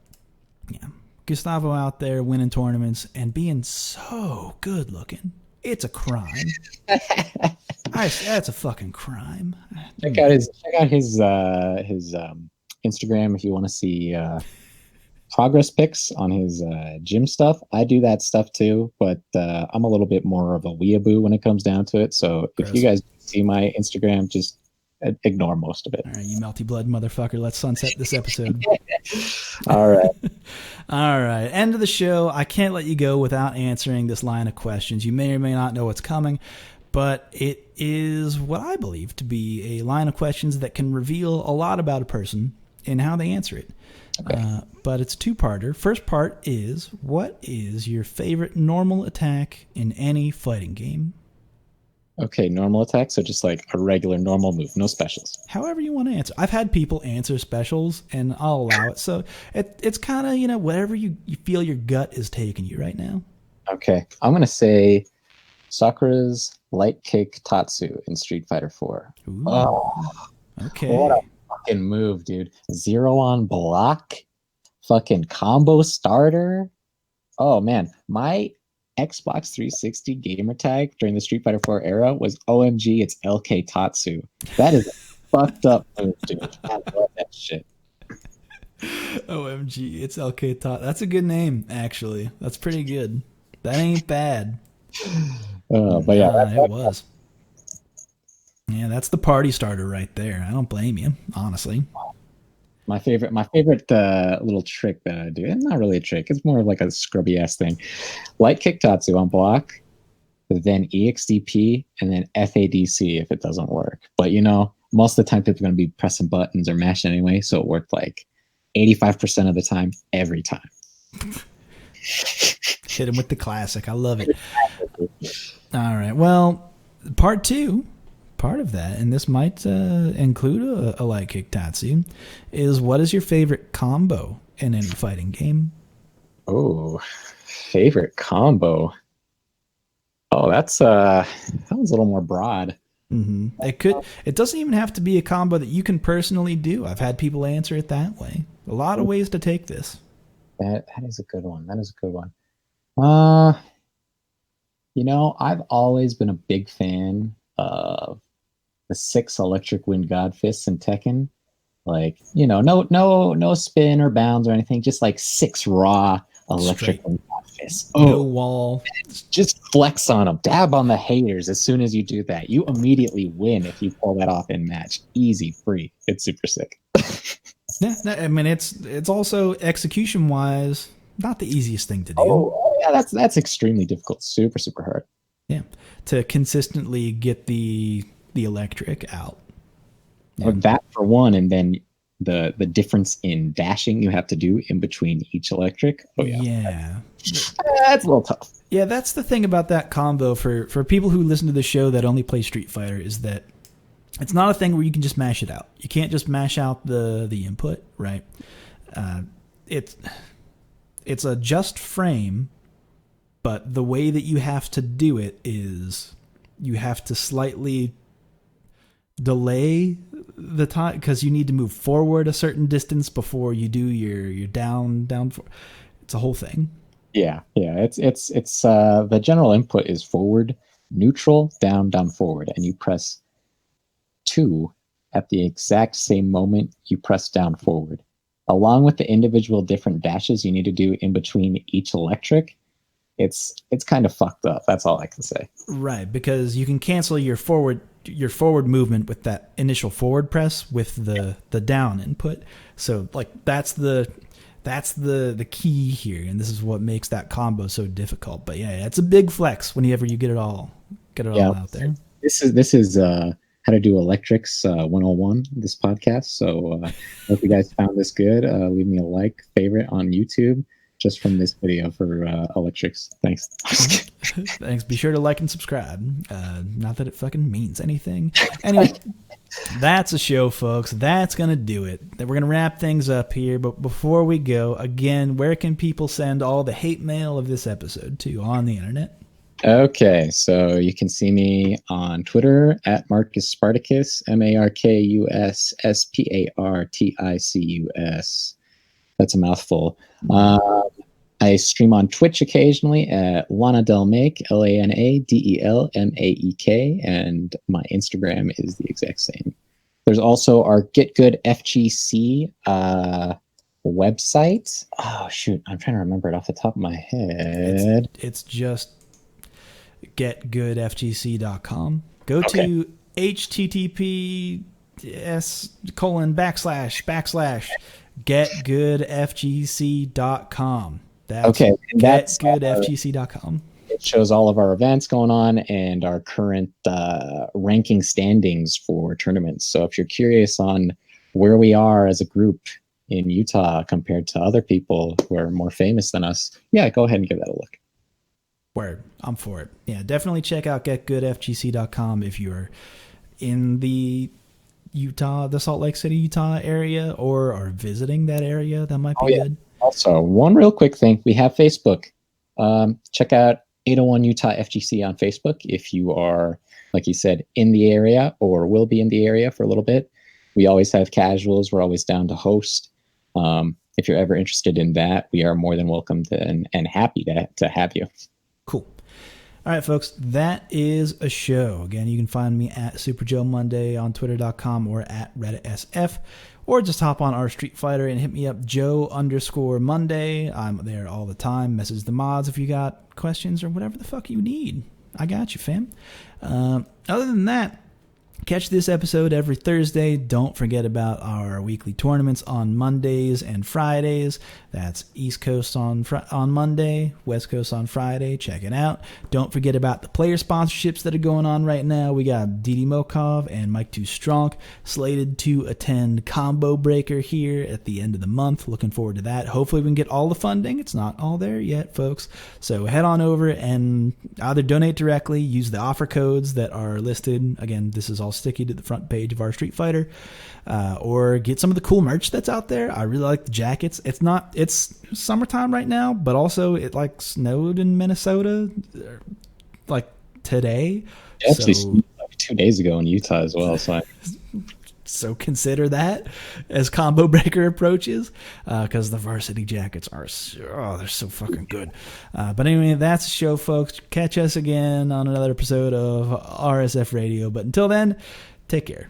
yeah, Gustavo out there winning tournaments and being so good looking. It's a crime. That's a fucking crime. Check out his Instagram if you want to see progress pics on his gym stuff. I do that stuff too, but I'm a little bit more of a weeaboo when it comes down to it. So if you guys see my Instagram, just ignore most of it. All right, you melty blood motherfucker. Let's sunset this episode. All right. All right. End of the show. I can't let you go without answering this line of questions. You may or may not know what's coming, but it is what I believe to be a line of questions that can reveal a lot about a person and how they answer it. Okay. But it's a two-parter. First part is, what is your favorite normal attack in any fighting game? Okay, normal attack, so just like a regular normal move, no specials. However you want to answer. I've had people answer specials, and I'll allow it. So it's kind of, whatever you feel your gut is taking you right now. Okay, I'm going to say Sakura's light kick Tatsu in Street Fighter 4. Ooh. Oh, okay. What a fucking move, dude. 0 on block, fucking combo starter. Oh, man, my Xbox 360 gamer tag during the Street Fighter 4 era was OMG, it's LK Tatsu. That is a fucked up move, dude. I love that shit. OMG, it's LK Tatsu. That's a good name, actually. That's pretty good. That ain't bad. But yeah, it was. Yeah, that's the party starter right there. I don't blame you, honestly. My favorite little trick that I do, and not really a trick, it's more of like a scrubby ass thing. Light kick Tatsu on block, then EXDP, and then FADC if it doesn't work. But most of the time people are going to be pressing buttons or mashing anyway, so it worked like 85% of the time, every time. Hit him with the classic. I love it. All right. Well, part of that, and this might include a light kick Tatsu, is what is your favorite combo in any fighting game? Oh, favorite combo. Oh, that was a little more broad. Mm-hmm. It doesn't even have to be a combo that you can personally do. I've had people answer it that way. A lot of ways to take this. That is a good one. I've always been a big fan of the 6 electric wind god fists in Tekken. Like, no spin or bounds or anything, just like 6 raw electric wind god fists. No wall. Just flex on them. Dab on the haters as soon as you do that. You immediately win if you pull that off in match. Easy, free. It's super sick. Yeah, I mean, it's also execution wise not the easiest thing to do. Oh yeah, that's extremely difficult. Super, super hard. Yeah, to consistently get the electric out. Yeah. Or that for one, and then the difference in dashing you have to do in between each electric. Oh yeah. That's a little tough. Yeah, that's the thing about that combo for people who listen to the show that only play Street Fighter, is that it's not a thing where you can just mash it out. You can't just mash out the input, right? It's a just frame, but the way that you have to do it is you have to slightly delay the time, because you need to move forward a certain distance before you do your down. It's a whole thing. Yeah. It's the general input is forward, neutral, down, forward, and you press 2 at the exact same moment you press down forward. Along with the individual different dashes you need to do in between each electric, it's kind of fucked up. That's all I can say. Right, because you can cancel your forward your forward movement with that initial forward press with the down input. So like that's the key here, and this is what makes that combo so difficult. But yeah, it's a big flex whenever you get it all out there. This is how to do electrics 101, this podcast. So hope you guys found this good. Leave me a like, favorite on YouTube just from this video for electrics. Thanks. Thanks. Be sure to like and subscribe. Not that it fucking means anything. Anyway, that's a show, folks. That's going to do it. We're going to wrap things up here. But before we go, again, where can people send all the hate mail of this episode to on the internet? Okay, so you can see me on Twitter at Marcus Spartacus, MarcusSparticus. That's a mouthful. I stream on Twitch occasionally at lanadelmaek, LANADELMAEK, and my Instagram is the exact same. There's also our Get Good FGC website. Oh, shoot. I'm trying to remember it off the top of my head. It's just getgoodfgc.com. Go to https:// That's getgoodfgc.com. It shows all of our events going on and our current ranking standings for tournaments. So if you're curious on where we are as a group in Utah compared to other people who are more famous than us, yeah, go ahead and give that a look. Word. I'm for it. Yeah, definitely check out getgoodfgc.com if you're in the Salt Lake City, Utah area, or are visiting that area. That might be good. Also, one real quick thing. We have Facebook. Check out 801 Utah FGC on Facebook if you are, like you said, in the area or will be in the area for a little bit. We always have casuals. We're always down to host. If you're ever interested in that, we are more than welcome to and happy to have you. Cool. All right, folks, that is a show. Again, you can find me at Super Joe Monday on Twitter.com or at RedditSF, or just hop on our Street Fighter and hit me up, Joe_Monday. I'm there all the time. Message the mods if you got questions or whatever the fuck you need. I got you, fam. Other than that, catch this episode every Thursday. Don't forget about our weekly tournaments on Mondays and Fridays. That's East Coast on Monday, West Coast on Friday. Check it out. Don't forget about the player sponsorships that are going on right now. We got Didi Mokov and Mike Too Strong slated to attend Combo Breaker here at the end of the month. Looking forward to that. Hopefully we can get all the funding. It's not all there yet, folks. So head on over and either donate directly, use the offer codes that are listed. Again, this is all sticky to the front page of our Street Fighter, or get some of the cool merch that's out there. I really like the jackets. It's summertime right now, but also it like snowed in Minnesota like today. It actually snowed like 2 days ago in Utah as well. So consider that as Combo Breaker approaches, because the varsity jackets they're so fucking good. But anyway, that's the show, folks. Catch us again on another episode of RSF Radio. But until then, take care.